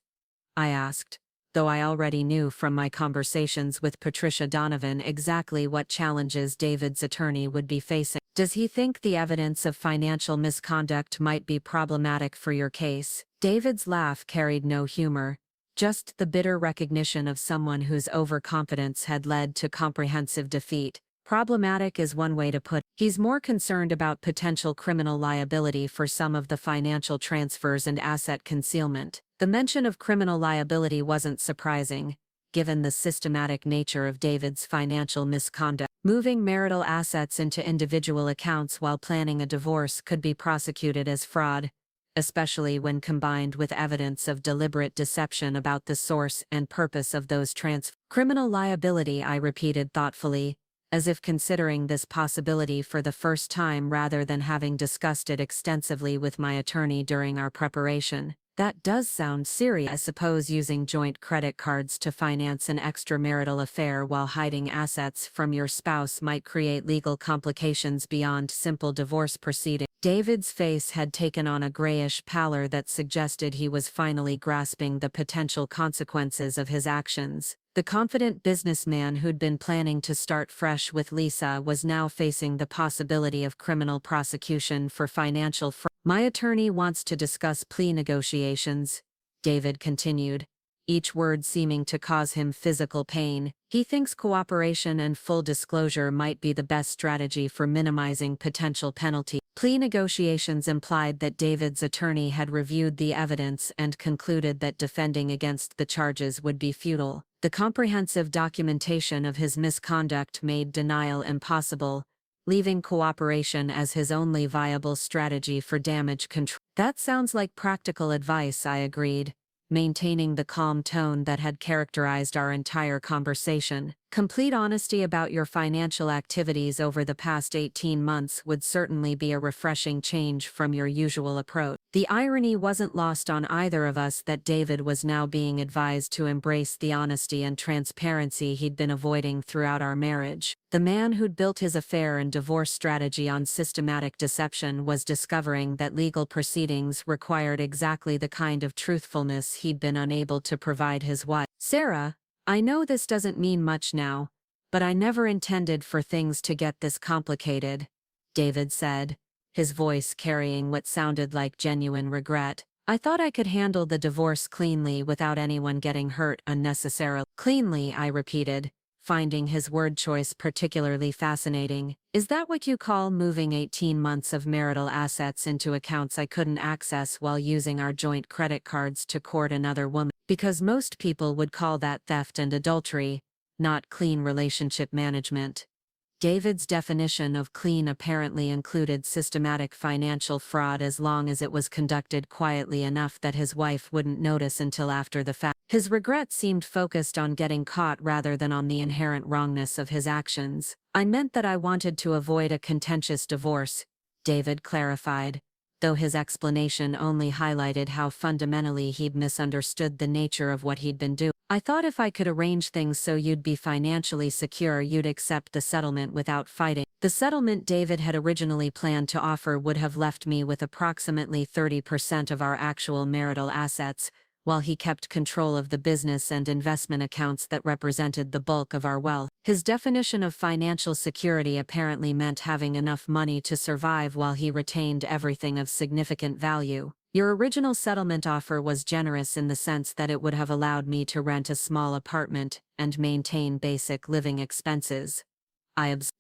[SPEAKER 1] I asked, though I already knew from my conversations with Patricia Donovan exactly what challenges David's attorney would be facing. "Does he think the evidence of financial misconduct might be problematic for your case?" David's laugh carried no humor, just the bitter recognition of someone whose overconfidence had led to comprehensive defeat. "Problematic is one way to put it. He's more concerned about potential criminal liability for some of the financial transfers and asset concealment." The mention of criminal liability wasn't surprising, given the systematic nature of David's financial misconduct. Moving marital assets into individual accounts while planning a divorce could be prosecuted as fraud, especially when combined with evidence of deliberate deception about the source and purpose of those transfers. "Criminal liability," I repeated thoughtfully, as if considering this possibility for the first time rather than having discussed it extensively with my attorney during our preparation. That does sound serious. I suppose using joint credit cards to finance an extramarital affair while hiding assets from your spouse might create legal complications beyond simple divorce proceedings. David's face had taken on a grayish pallor that suggested he was finally grasping the potential consequences of his actions. The confident businessman who'd been planning to start fresh with Lisa was now facing the possibility of criminal prosecution for financial fraud. My attorney wants to discuss plea negotiations, David continued, each word seeming to cause him physical pain. He thinks cooperation and full disclosure might be the best strategy for minimizing potential penalty. Plea negotiations implied that David's attorney had reviewed the evidence and concluded that defending against the charges would be futile. The comprehensive documentation of his misconduct made denial impossible, leaving cooperation as his only viable strategy for damage control. That sounds like practical advice, I agreed, maintaining the calm tone that had characterized our entire conversation. Complete honesty about your financial activities over the past 18 months would certainly be a refreshing change from your usual approach. The irony wasn't lost on either of us that David was now being advised to embrace the honesty and transparency he'd been avoiding throughout our marriage. The man who'd built his affair and divorce strategy on systematic deception was discovering that legal proceedings required exactly the kind of truthfulness he'd been unable to provide his wife. Sarah, I know this doesn't mean much now, but I never intended for things to get this complicated, David said, his voice carrying what sounded like genuine regret. I thought I could handle the divorce cleanly without anyone getting hurt unnecessarily. Cleanly, I repeated, finding his word choice particularly fascinating. Is that what you call moving 18 months of marital assets into accounts I couldn't access while using our joint credit cards to court another woman? Because most people would call that theft and adultery, not clean relationship management. David's definition of clean apparently included systematic financial fraud as long as it was conducted quietly enough that his wife wouldn't notice until after the fact. His regret seemed focused on getting caught rather than on the inherent wrongness of his actions. I meant that I wanted to avoid a contentious divorce, David clarified, though his explanation only highlighted how fundamentally he'd misunderstood the nature of what he'd been doing. I thought if I could arrange things so you'd be financially secure, you'd accept the settlement without fighting. The settlement David had originally planned to offer would have left me with approximately 30% of our actual marital assets, while he kept control of the business and investment accounts that represented the bulk of our wealth. His definition of financial security apparently meant having enough money to survive while he retained everything of significant value. Your original settlement offer was generous in the sense that it would have allowed me to rent a small apartment and maintain basic living expenses.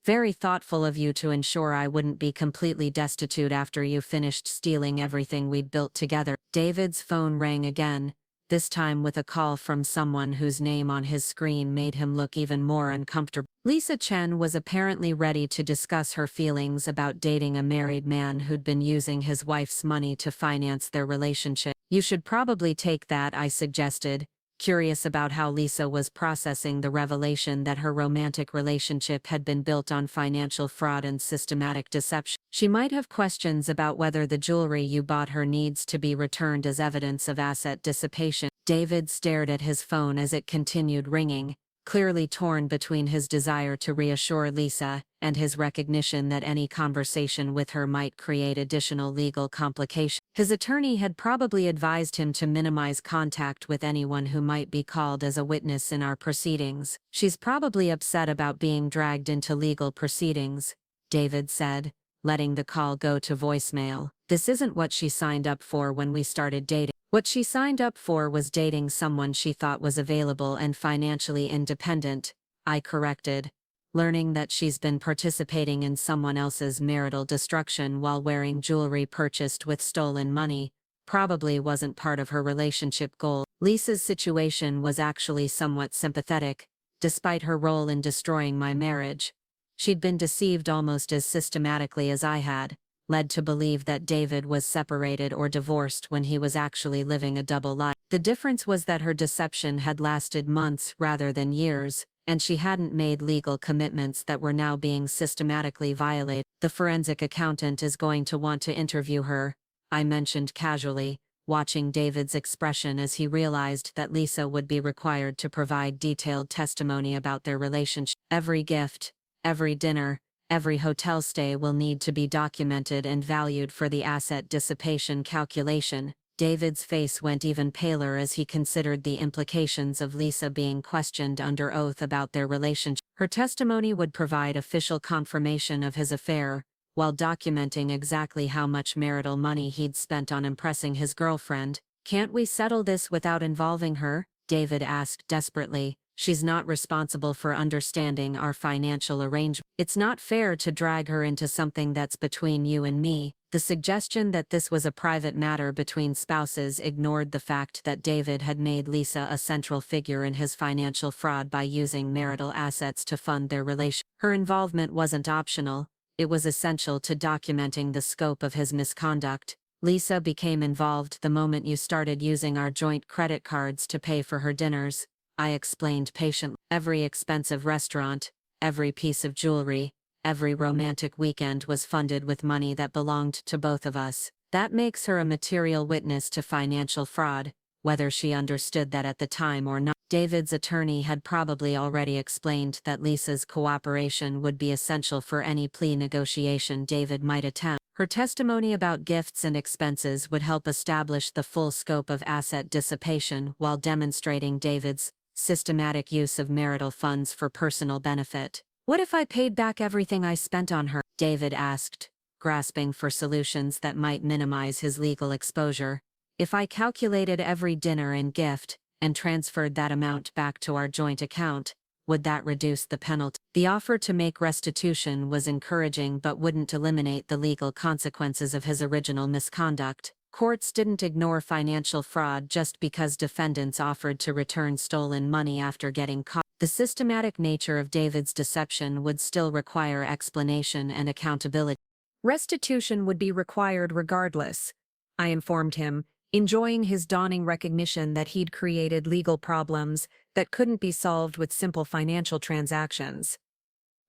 [SPEAKER 1] Very thoughtful of you to ensure I wouldn't be completely destitute after you finished stealing everything we'd built together. David's phone rang again, this time with a call from someone whose name on his screen made him look even more uncomfortable. Lisa Chen was apparently ready to discuss her feelings about dating a married man who'd been using his wife's money to finance their relationship. You should probably take that, I suggested, curious about how Lisa was processing the revelation that her romantic relationship had been built on financial fraud and systematic deception. She might have questions about whether the jewelry you bought her needs to be returned as evidence of asset dissipation. David stared at his phone as it continued ringing, clearly torn between his desire to reassure Lisa and his recognition that any conversation with her might create additional legal complications. His attorney had probably advised him to minimize contact with anyone who might be called as a witness in our proceedings. She's probably upset about being dragged into legal proceedings, David said, letting the call go to voicemail. This isn't what she signed up for when we started dating. What she signed up for was dating someone she thought was available and financially independent, I corrected, learning that she's been participating in someone else's marital destruction while wearing jewelry purchased with stolen money. Probably wasn't part of her relationship goal. Lisa's situation was actually somewhat sympathetic, despite her role in destroying my marriage. She'd been deceived almost as systematically as I had, led to believe that David was separated or divorced when he was actually living a double life. The difference was that her deception had lasted months rather than years, and she hadn't made legal commitments that were now being systematically violated. The forensic accountant is going to want to interview her, I mentioned casually, watching David's expression as he realized that Lisa would be required to provide detailed testimony about their relationship. Every gift, every dinner, every hotel stay will need to be documented and valued for the asset dissipation calculation. David's face went even paler as he considered the implications of Lisa being questioned under oath about their relationship. Her testimony would provide official confirmation of his affair, while documenting exactly how much marital money he'd spent on impressing his girlfriend. "Can't we settle this without involving her?" David asked desperately. "She's not responsible for understanding our financial arrangement. It's not fair to drag her into something that's between you and me." The suggestion that this was a private matter between spouses ignored the fact that David had made Lisa a central figure in his financial fraud by using marital assets to fund their relationship. Her involvement wasn't optional, it was essential to documenting the scope of his misconduct. "Lisa became involved the moment you started using our joint credit cards to pay for her dinners," I explained patiently. "Every expensive restaurant, every piece of jewelry, every romantic weekend was funded with money that belonged to both of us. That makes her a material witness to financial fraud, whether she understood that at the time or not." David's attorney had probably already explained that Lisa's cooperation would be essential for any plea negotiation David might attempt. Her testimony about gifts and expenses would help establish the full scope of asset dissipation while demonstrating David's systematic use of marital funds for personal benefit. "What if I paid back everything I spent on her?" David asked, grasping for solutions that might minimize his legal exposure. "If I calculated every dinner and gift, and transferred that amount back to our joint account, would that reduce the penalty?" The offer to make restitution was encouraging but wouldn't eliminate the legal consequences of his original misconduct. Courts didn't ignore financial fraud just because defendants offered to return stolen money after getting caught. The systematic nature of David's deception would still require explanation and accountability. Restitution would be required regardless, I informed him, enjoying his dawning recognition that he'd created legal problems that couldn't be solved with simple financial transactions.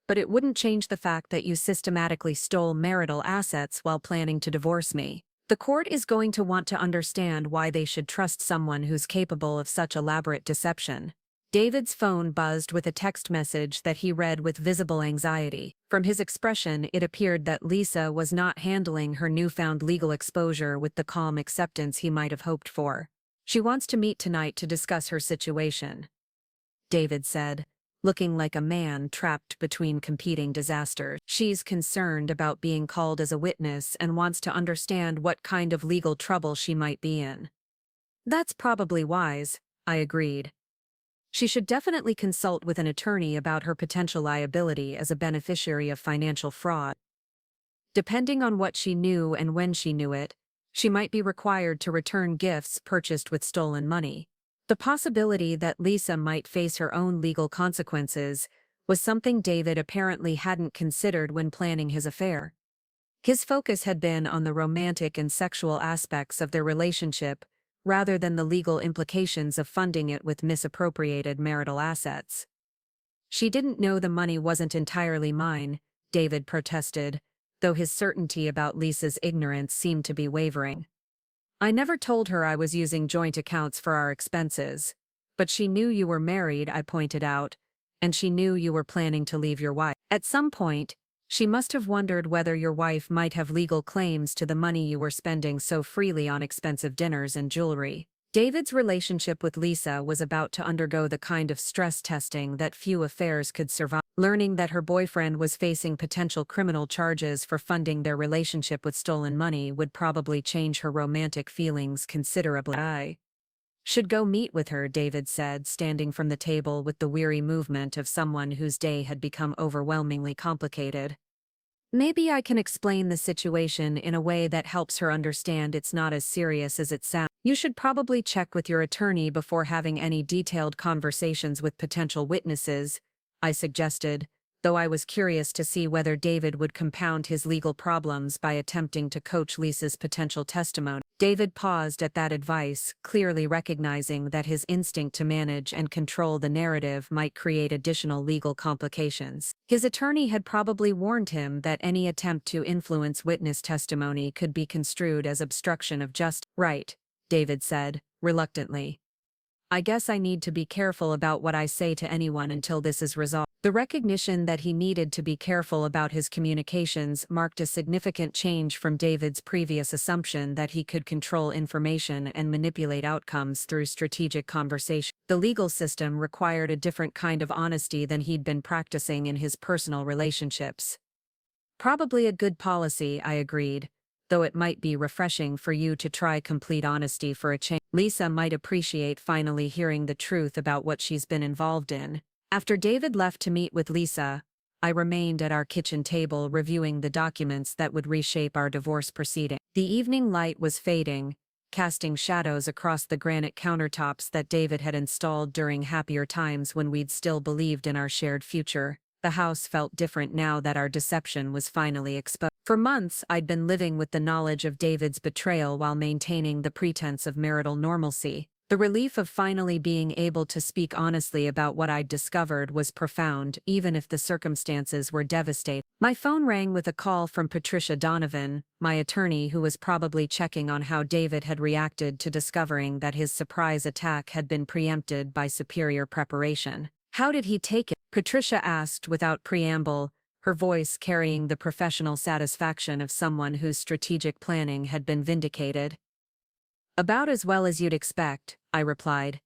[SPEAKER 1] "But it wouldn't change the fact that you systematically stole marital assets while planning to divorce me. The court is going to want to understand why they should trust someone who's capable of such elaborate deception." David's phone buzzed with a text message that he read with visible anxiety. From his expression, it appeared that Lisa was not handling her newfound legal exposure with the calm acceptance he might have hoped for. "She wants to meet tonight to discuss her situation," David said, looking like a man trapped between competing disasters. "She's concerned about being called as a witness and wants to understand what kind of legal trouble she might be in." "That's probably wise," I agreed. "She should definitely consult with an attorney about her potential liability as a beneficiary of financial fraud. Depending on what she knew and when she knew it, she might be required to return gifts purchased with stolen money." The possibility that Lisa might face her own legal consequences was something David apparently hadn't considered when planning his affair. His focus had been on the romantic and sexual aspects of their relationship, rather than the legal implications of funding it with misappropriated marital assets. "She didn't know the money wasn't entirely mine," David protested, though his certainty about Lisa's ignorance seemed to be wavering. "I never told her I was using joint accounts for our expenses. But she knew you were married," I pointed out, "and she knew you were planning to leave your wife. At some point, she must have wondered whether your wife might have legal claims to the money you were spending so freely on expensive dinners and jewelry." David's relationship with Lisa was about to undergo the kind of stress testing that few affairs could survive. Learning that her boyfriend was facing potential criminal charges for funding their relationship with stolen money would probably change her romantic feelings considerably. "I should go meet with her," David said, standing from the table with the weary movement of someone whose day had become overwhelmingly complicated. "Maybe I can explain the situation in a way that helps her understand it's not as serious as it sounds. You should probably check with your attorney before having any detailed conversations with potential witnesses," I suggested, though I was curious to see whether David would compound his legal problems by attempting to coach Lisa's potential testimony. David paused at that advice, clearly recognizing that his instinct to manage and control the narrative might create additional legal complications. His attorney had probably warned him that any attempt to influence witness testimony could be construed as obstruction of justice. Right, David said, reluctantly. I guess I need to be careful about what I say to anyone until this is resolved. The recognition that he needed to be careful about his communications marked a significant change from David's previous assumption that he could control information and manipulate outcomes through strategic conversation. The legal system required a different kind of honesty than he'd been practicing in his personal relationships. Probably a good policy, I agreed, though it might be refreshing for you to try complete honesty for a change. Lisa might appreciate finally hearing the truth about what she's been involved in. After David left to meet with Lisa, I remained at our kitchen table reviewing the documents that would reshape our divorce proceeding. The evening light was fading, casting shadows across the granite countertops that David had installed during happier times when we'd still believed in our shared future. The house felt different now that our deception was finally exposed. For months, I'd been living with the knowledge of David's betrayal while maintaining the pretense of marital normalcy. The relief of finally being able to speak honestly about what I'd discovered was profound, even if the circumstances were devastating. My phone rang with a call from Patricia Donovan, my attorney, who was probably checking on how David had reacted to discovering that his surprise attack had been preempted by superior preparation. How did he take it? Patricia asked without preamble, her voice carrying the professional satisfaction of someone whose strategic planning had been vindicated. About as well as you'd expect, I replied.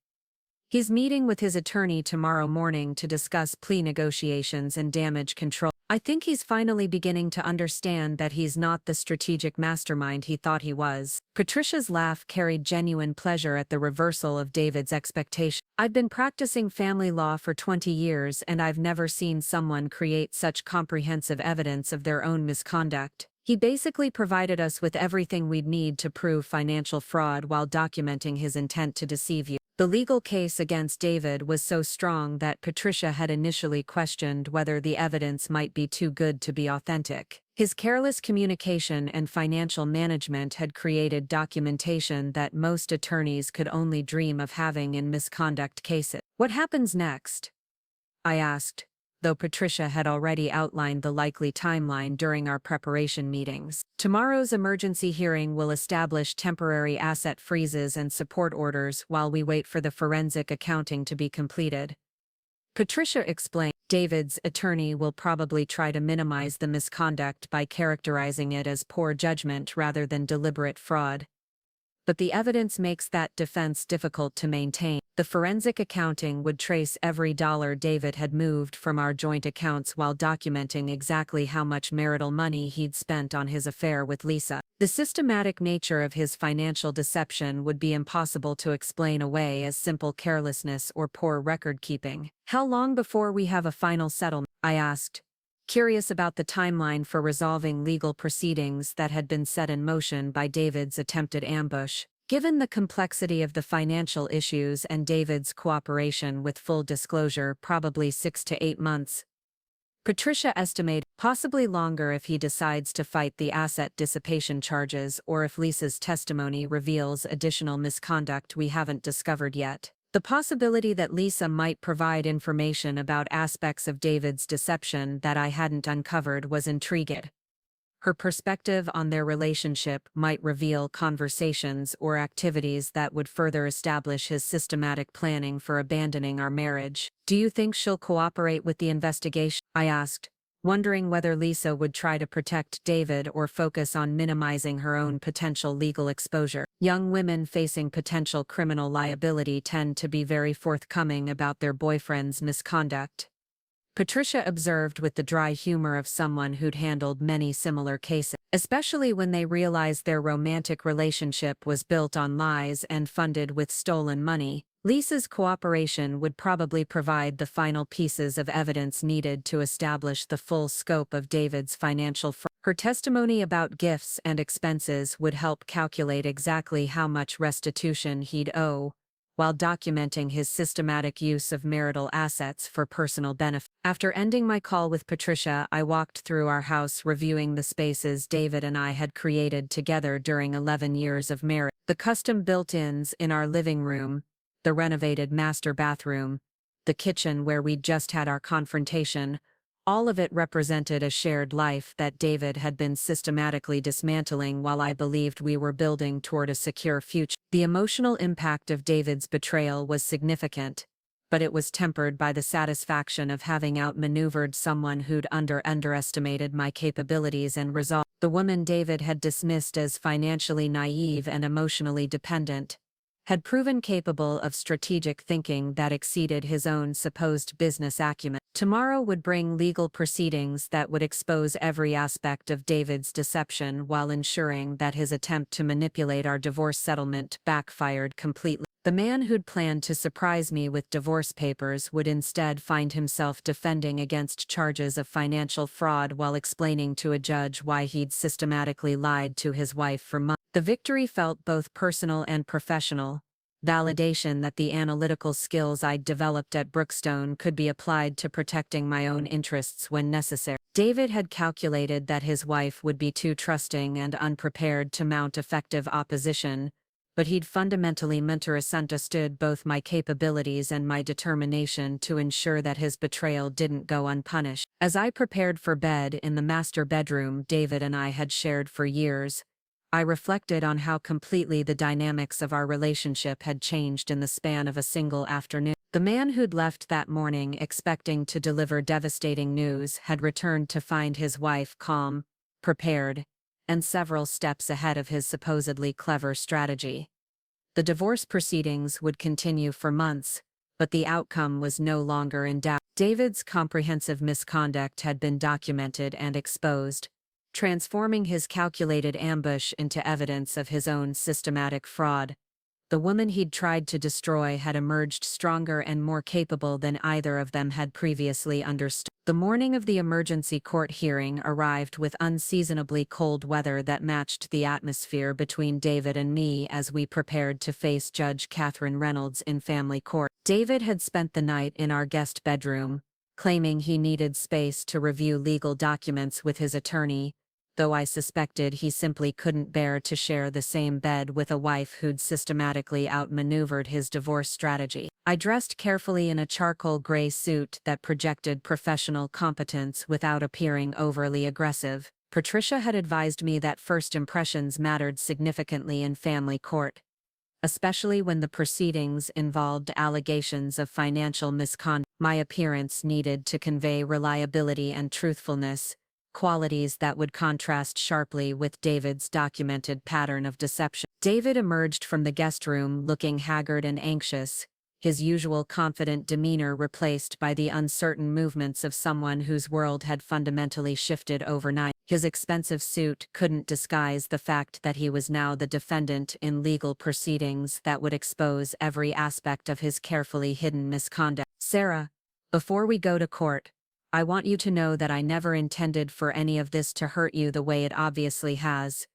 [SPEAKER 1] He's meeting with his attorney tomorrow morning to discuss plea negotiations and damage control. I think he's finally beginning to understand that he's not the strategic mastermind he thought he was. Patricia's laugh carried genuine pleasure at the reversal of David's expectation. I've been practicing family law for 20 years and I've never seen someone create such comprehensive evidence of their own misconduct. He basically provided us with everything we'd need to prove financial fraud while documenting his intent to deceive you. The legal case against David was so strong that Patricia had initially questioned whether the evidence might be too good to be authentic. His careless communication and financial management had created documentation that most attorneys could only dream of having in misconduct cases. What happens next? I asked, though Patricia had already outlined the likely timeline during our preparation meetings. Tomorrow's emergency hearing will establish temporary asset freezes and support orders while we wait for the forensic accounting to be completed. Patricia explained. David's attorney will probably try to minimize the misconduct by characterizing it as poor judgment rather than deliberate fraud. But the evidence makes that defense difficult to maintain. The forensic accounting would trace every dollar David had moved from our joint accounts while documenting exactly how much marital money he'd spent on his affair with Lisa. The systematic nature of his financial deception would be impossible to explain away as simple carelessness or poor record-keeping. How long before we have a final settlement? I asked, curious about the timeline for resolving legal proceedings that had been set in motion by David's attempted ambush. Given the complexity of the financial issues and David's cooperation with full disclosure, probably 6 to 8 months. Patricia estimated, possibly longer if he decides to fight the asset dissipation charges or if Lisa's testimony reveals additional misconduct we haven't discovered yet. The possibility that Lisa might provide information about aspects of David's deception that I hadn't uncovered was intriguing. Her perspective on their relationship might reveal conversations or activities that would further establish his systematic planning for abandoning our marriage. Do you think she'll cooperate with the investigation? I asked, wondering whether Lisa would try to protect David or focus on minimizing her own potential legal exposure. Young women facing potential criminal liability tend to be very forthcoming about their boyfriend's misconduct. Patricia observed with the dry humor of someone who'd handled many similar cases, especially when they realized their romantic relationship was built on lies and funded with stolen money. Lisa's cooperation would probably provide the final pieces of evidence needed to establish the full scope of David's financial fraud. Her testimony about gifts and expenses would help calculate exactly how much restitution he'd owe, while documenting his systematic use of marital assets for personal benefit. After ending my call with Patricia, I walked through our house reviewing the spaces David and I had created together during 11 years of marriage. The custom built-ins in our living room, the renovated master bathroom, the kitchen where we'd just had our confrontation, all of it represented a shared life that David had been systematically dismantling while I believed we were building toward a secure future. The emotional impact of David's betrayal was significant, but it was tempered by the satisfaction of having outmaneuvered someone who'd underestimated my capabilities and resolve. The woman David had dismissed as financially naive and emotionally dependent had proven capable of strategic thinking that exceeded his own supposed business acumen. Tomorrow would bring legal proceedings that would expose every aspect of David's deception while ensuring that his attempt to manipulate our divorce settlement backfired completely. The man who'd planned to surprise me with divorce papers would instead find himself defending against charges of financial fraud while explaining to a judge why he'd systematically lied to his wife for months. The victory felt both personal and professional, validation that the analytical skills I'd developed at Brookstone could be applied to protecting my own interests when necessary. David had calculated that his wife would be too trusting and unprepared to mount effective opposition, but he'd fundamentally misunderstood both my capabilities and my determination to ensure that his betrayal didn't go unpunished. As I prepared for bed in the master bedroom David and I had shared for years, I reflected on how completely the dynamics of our relationship had changed in the span of a single afternoon. The man who'd left that morning expecting to deliver devastating news had returned to find his wife calm, prepared, and several steps ahead of his supposedly clever strategy. The divorce proceedings would continue for months, but the outcome was no longer in doubt. David's comprehensive misconduct had been documented and exposed, transforming his calculated ambush into evidence of his own systematic fraud. The woman he'd tried to destroy had emerged stronger and more capable than either of them had previously understood. The morning of the emergency court hearing arrived with unseasonably cold weather that matched the atmosphere between David and me as we prepared to face Judge Catherine Reynolds in family court. David had spent the night in our guest bedroom, claiming he needed space to review legal documents with his attorney, though I suspected he simply couldn't bear to share the same bed with a wife who'd systematically outmaneuvered his divorce strategy. I dressed carefully in a charcoal gray suit that projected professional competence without appearing overly aggressive. Patricia had advised me that first impressions mattered significantly in family court, especially when the proceedings involved allegations of financial misconduct. My appearance needed to convey reliability and truthfulness, qualities that would contrast sharply with David's documented pattern of deception. David emerged from the guest room looking haggard and anxious, his usual confident demeanor replaced by the uncertain movements of someone whose world had fundamentally shifted overnight. His expensive suit couldn't disguise the fact that he was now the defendant in legal proceedings that would expose every aspect of his carefully hidden misconduct. "Sarah, before we go to court, I want you to know that I never intended for any of this to hurt you the way it obviously has,"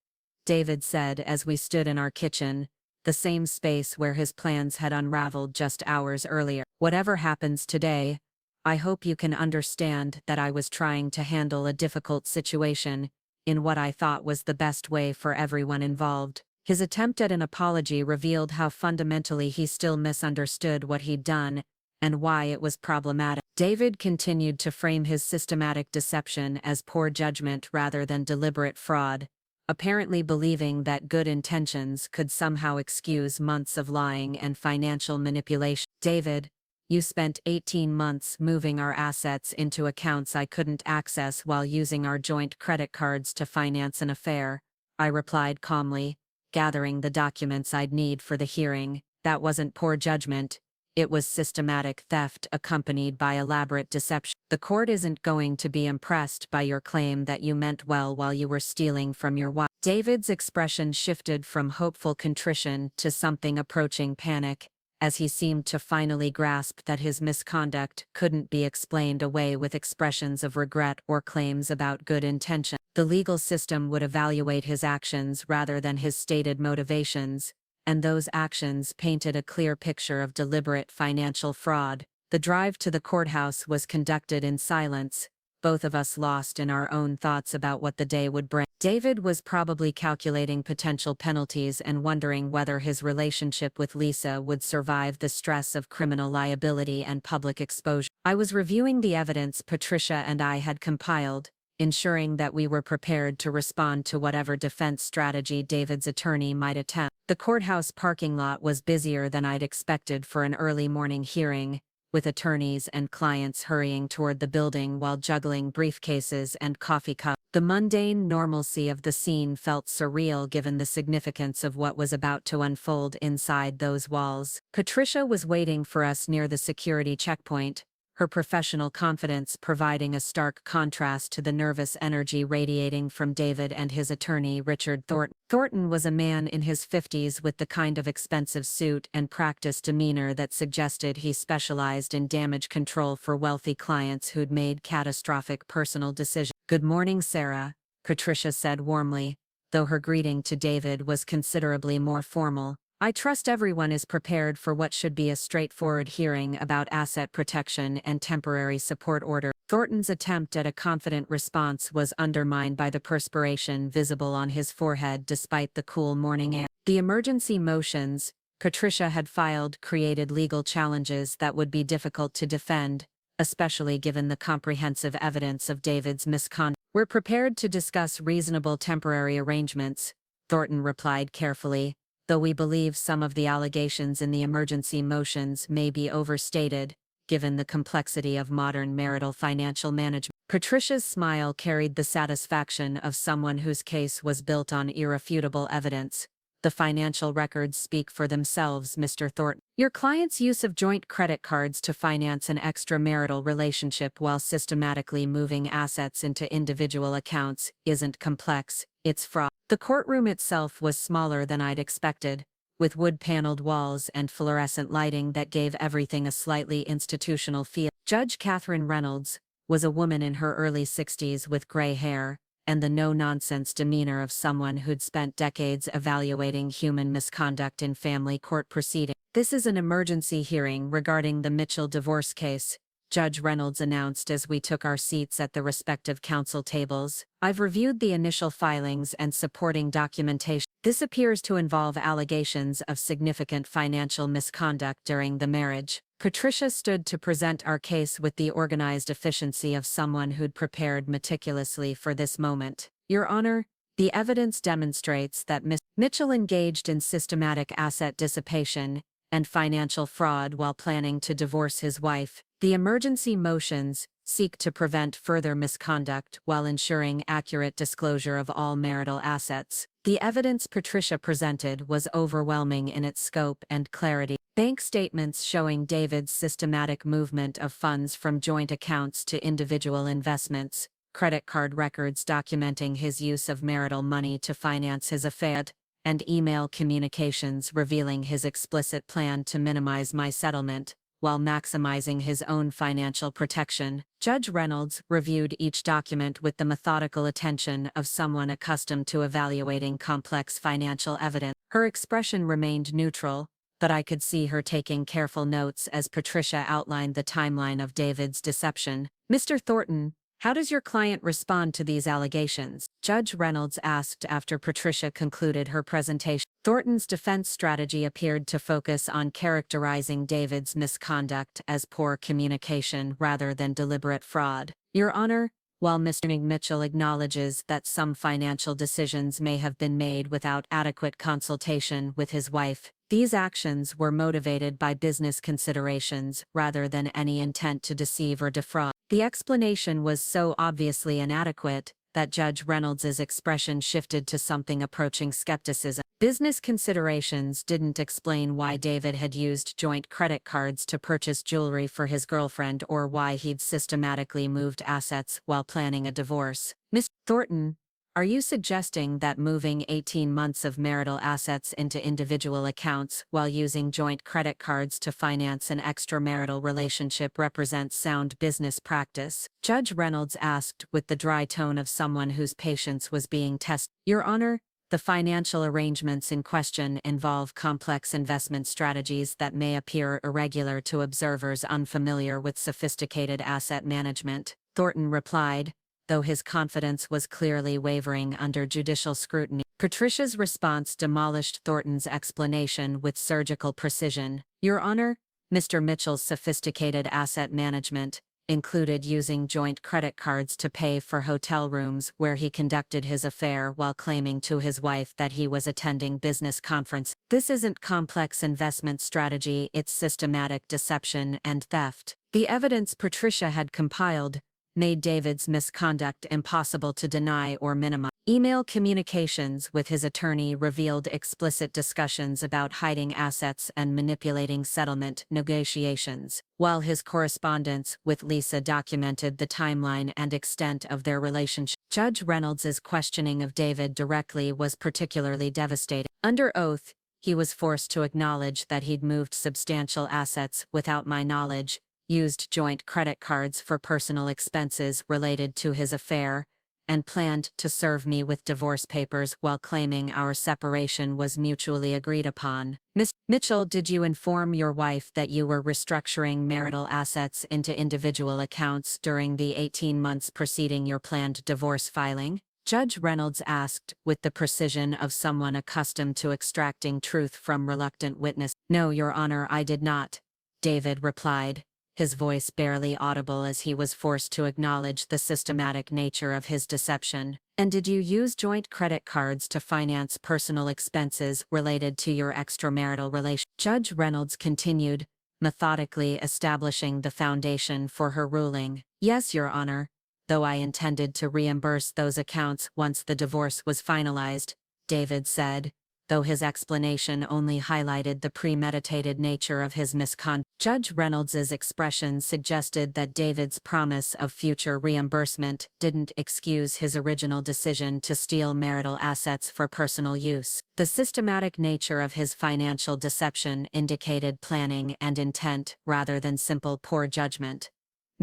[SPEAKER 1] David said as we stood in our kitchen, the same space where his plans had unraveled just hours earlier. "Whatever happens today, I hope you can understand that I was trying to handle a difficult situation in what I thought was the best way for everyone involved." His attempt at an apology revealed how fundamentally he still misunderstood what he'd done and why it was problematic. David continued to frame his systematic deception as poor judgment rather than deliberate fraud, apparently believing that good intentions could somehow excuse months of lying and financial manipulation. "David, you spent 18 months moving our assets into accounts I couldn't access while using our joint credit cards to finance an affair," I replied calmly, gathering the documents I'd need for the hearing. "That wasn't poor judgment. It was systematic theft accompanied by elaborate deception. The court isn't going to be impressed by your claim that you meant well while you were stealing from your wife." David's expression shifted from hopeful contrition to something approaching panic, as he seemed to finally grasp that his misconduct couldn't be explained away with expressions of regret or claims about good intention. The legal system would evaluate his actions rather than his stated motivations, and those actions painted a clear picture of deliberate financial fraud. The drive to the courthouse was conducted in silence, both of us lost in our own thoughts about what the day would bring. David was probably calculating potential penalties and wondering whether his relationship with Lisa would survive the stress of criminal liability and public exposure. I was reviewing the evidence Patricia and I had compiled, ensuring that we were prepared to respond to whatever defense strategy David's attorney might attempt. The courthouse parking lot was busier than I'd expected for an early morning hearing, with attorneys and clients hurrying toward the building while juggling briefcases and coffee cups. The mundane normalcy of the scene felt surreal given the significance of what was about to unfold inside those walls. Patricia was waiting for us near the security checkpoint, her professional confidence providing a stark contrast to the nervous energy radiating from David and his attorney Richard Thornton. Thornton was a man in his 50s with the kind of expensive suit and practiced demeanor that suggested he specialized in damage control for wealthy clients who'd made catastrophic personal decisions. "Good morning, Sarah," Patricia said warmly, though her greeting to David was considerably more formal. "I trust everyone is prepared for what should be a straightforward hearing about asset protection and temporary support order." Thornton's attempt at a confident response was undermined by the perspiration visible on his forehead despite the cool morning air. The emergency motions Patricia had filed created legal challenges that would be difficult to defend, especially given the comprehensive evidence of David's misconduct. "We're prepared to discuss reasonable temporary arrangements," Thornton replied carefully, "though we believe some of the allegations in the emergency motions may be overstated, given the complexity of modern marital financial management." Patricia's smile carried the satisfaction of someone whose case was built on irrefutable evidence. "The financial records speak for themselves, Mr. Thornton. Your client's use of joint credit cards to finance an extramarital relationship while systematically moving assets into individual accounts isn't complex, it's fraud." The courtroom itself was smaller than I'd expected, with wood-paneled walls and fluorescent lighting that gave everything a slightly institutional feel. Judge Catherine Reynolds was a woman in her early 60s with gray hair, and the no-nonsense demeanor of someone who'd spent decades evaluating human misconduct in family court proceedings. "This is an emergency hearing regarding the Mitchell divorce case," Judge Reynolds announced as we took our seats at the respective counsel tables. "I've reviewed the initial filings and supporting documentation. This appears to involve allegations of significant financial misconduct during the marriage." Patricia stood to present our case with the organized efficiency of someone who'd prepared meticulously for this moment. "Your Honor, the evidence demonstrates that Ms. Mitchell engaged in systematic asset dissipation and financial fraud while planning to divorce his wife. The emergency motions seek to prevent further misconduct while ensuring accurate disclosure of all marital assets." The evidence Patricia presented was overwhelming in its scope and clarity. Bank statements showing David's systematic movement of funds from joint accounts to individual investments, credit card records documenting his use of marital money to finance his affair, and email communications revealing his explicit plan to minimize my settlement, while maximizing his own financial protection. Judge Reynolds reviewed each document with the methodical attention of someone accustomed to evaluating complex financial evidence. Her expression remained neutral, but I could see her taking careful notes as Patricia outlined the timeline of David's deception. "Mr. Thornton, how does your client respond to these allegations?" Judge Reynolds asked after Patricia concluded her presentation. Thornton's defense strategy appeared to focus on characterizing David's misconduct as poor communication rather than deliberate fraud. "Your Honor, while Mr. Mitchell acknowledges that some financial decisions may have been made without adequate consultation with his wife, these actions were motivated by business considerations rather than any intent to deceive or defraud." The explanation was so obviously inadequate that Judge Reynolds's expression shifted to something approaching skepticism. Business considerations didn't explain why David had used joint credit cards to purchase jewelry for his girlfriend or why he'd systematically moved assets while planning a divorce. "Mr. Thornton, are you suggesting that moving 18 months of marital assets into individual accounts while using joint credit cards to finance an extramarital relationship represents sound business practice?" Judge Reynolds asked with the dry tone of someone whose patience was being tested. "Your Honor, The financial arrangements in question involve complex investment strategies that may appear irregular to observers unfamiliar with sophisticated asset management, Thornton replied, though his confidence was clearly wavering under judicial scrutiny. Patricia's response demolished Thornton's explanation with surgical precision. Your Honor, Mr. Mitchell's sophisticated asset management included using joint credit cards to pay for hotel rooms where he conducted his affair while claiming to his wife that he was attending business conference. This isn't complex investment strategy, it's systematic deception and theft. The evidence Patricia had compiled made David's misconduct impossible to deny or minimize. Email communications with his attorney revealed explicit discussions about hiding assets and manipulating settlement negotiations, while his correspondence with Lisa documented the timeline and extent of their relationship. Judge Reynolds's questioning of David directly was particularly devastating. Under oath, he was forced to acknowledge that he'd moved substantial assets without my knowledge, used joint credit cards for personal expenses related to his affair, and planned to serve me with divorce papers while claiming our separation was mutually agreed upon. Ms. Mitchell, did you inform your wife that you were restructuring marital assets into individual accounts during the 18 months preceding your planned divorce filing? Judge Reynolds asked, with the precision of someone accustomed to extracting truth from reluctant witness. No, Your Honor, I did not, David replied, his voice barely audible as he was forced to acknowledge the systematic nature of his deception. And did you use joint credit cards to finance personal expenses related to your extramarital relation? Judge Reynolds continued, methodically establishing the foundation for her ruling. Yes, Your Honor, though I intended to reimburse those accounts once the divorce was finalized, David said, though his explanation only highlighted the premeditated nature of his misconduct. Judge Reynolds's expression suggested that David's promise of future reimbursement didn't excuse his original decision to steal marital assets for personal use. The systematic nature of his financial deception indicated planning and intent rather than simple poor judgment.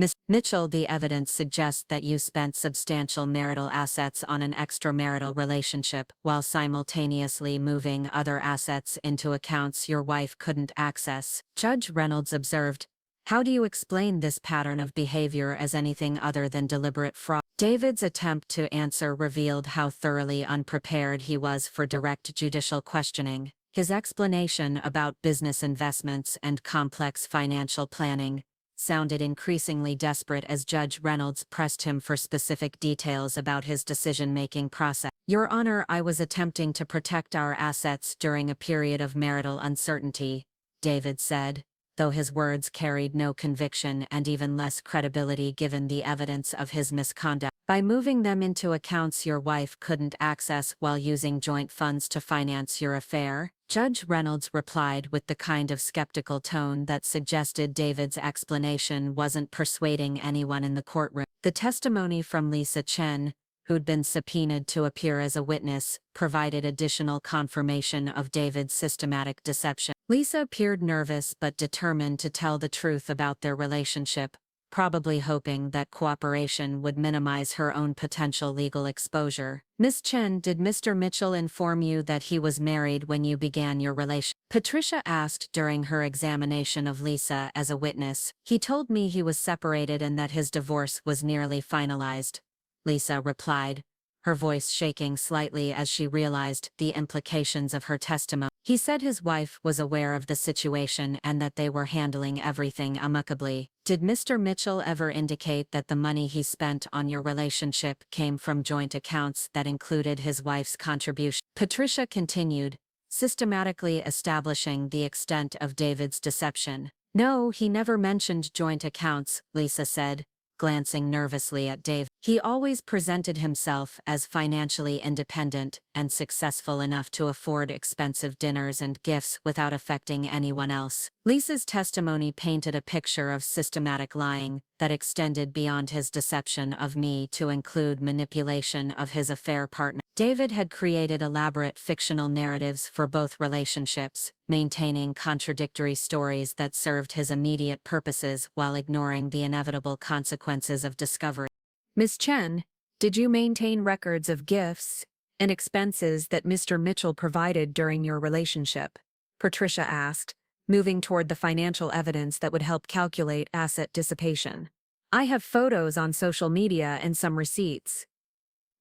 [SPEAKER 1] Ms. Mitchell, the evidence suggests that you spent substantial marital assets on an extramarital relationship while simultaneously moving other assets into accounts your wife couldn't access. Judge Reynolds observed, how do you explain this pattern of behavior as anything other than deliberate fraud? David's attempt to answer revealed how thoroughly unprepared he was for direct judicial questioning. His explanation about business investments and complex financial planning sounded increasingly desperate as Judge Reynolds pressed him for specific details about his decision-making process. Your Honor, I was attempting to protect our assets during a period of marital uncertainty, David said, though his words carried no conviction and even less credibility given the evidence of his misconduct. By moving them into accounts your wife couldn't access while using joint funds to finance your affair, Judge Reynolds replied with the kind of skeptical tone that suggested David's explanation wasn't persuading anyone in the courtroom. The testimony from Lisa Chen, who'd been subpoenaed to appear as a witness, provided additional confirmation of David's systematic deception. Lisa appeared nervous but determined to tell the truth about their relationship, probably hoping that cooperation would minimize her own potential legal exposure. Miss Chen, did Mr. Mitchell inform you that he was married when you began your relation? Patricia asked during her examination of Lisa as a witness. He told me he was separated and that his divorce was nearly finalized, Lisa replied, her voice shaking slightly as she realized the implications of her testimony. He said his wife was aware of the situation and that they were handling everything amicably. Did Mr. Mitchell ever indicate that the money he spent on your relationship came from joint accounts that included his wife's contribution? Patricia continued, systematically establishing the extent of David's deception. No, he never mentioned joint accounts, Lisa said, glancing nervously at Dave. He always presented himself as financially independent and successful enough to afford expensive dinners and gifts without affecting anyone else. Lisa's testimony painted a picture of systematic lying that extended beyond his deception of me to include manipulation of his affair partner. David had created elaborate fictional narratives for both relationships, maintaining contradictory stories that served his immediate purposes while ignoring the inevitable consequences of discovery. Miss Chen, did you maintain records of gifts and expenses that Mr. Mitchell provided during your relationship? Patricia asked, moving toward the financial evidence that would help calculate asset dissipation. I have photos on social media and some receipts,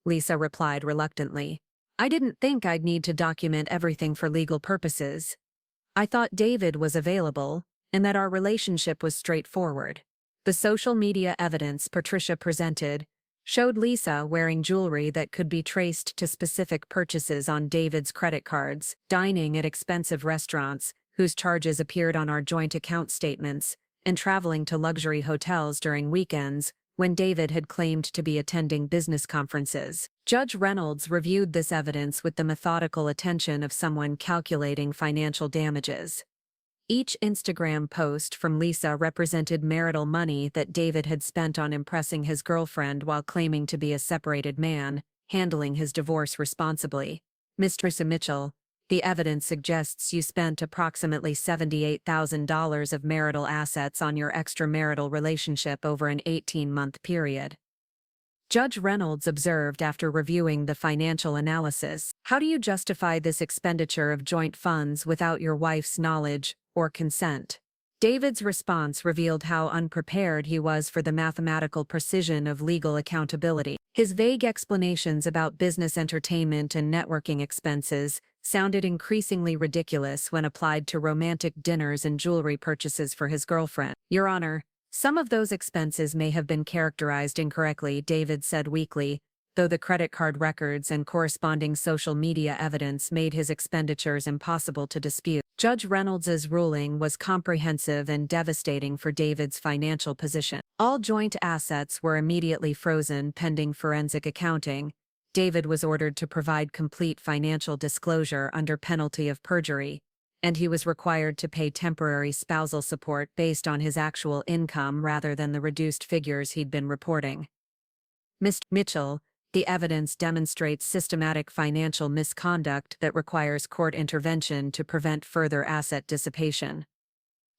[SPEAKER 1] Lisa replied reluctantly. I didn't think I'd need to document everything for legal purposes. I thought David was available, and that our relationship was straightforward. The social media evidence Patricia presented showed Lisa wearing jewelry that could be traced to specific purchases on David's credit cards, dining at expensive restaurants, whose charges appeared on our joint account statements, and traveling to luxury hotels during weekends, when David had claimed to be attending business conferences. Judge Reynolds reviewed this evidence with the methodical attention of someone calculating financial damages. Each Instagram post from Lisa represented marital money that David had spent on impressing his girlfriend while claiming to be a separated man, handling his divorce responsibly. Mr. Mitchell, the evidence suggests you spent approximately $78,000 of marital assets on your extramarital relationship over an 18-month period. Judge Reynolds observed after reviewing the financial analysis. How do you justify this expenditure of joint funds without your wife's knowledge or consent? David's response revealed how unprepared he was for the mathematical precision of legal accountability. His vague explanations about business entertainment and networking expenses sounded increasingly ridiculous when applied to romantic dinners and jewelry purchases for his girlfriend. Your Honor, some of those expenses may have been characterized incorrectly, David said weakly, though the credit card records and corresponding social media evidence made his expenditures impossible to dispute. Judge Reynolds's ruling was comprehensive and devastating for David's financial position. All joint assets were immediately frozen pending forensic accounting. David was ordered to provide complete financial disclosure under penalty of perjury, and he was required to pay temporary spousal support based on his actual income rather than the reduced figures he'd been reporting. Mr. Mitchell, the evidence demonstrates systematic financial misconduct that requires court intervention to prevent further asset dissipation.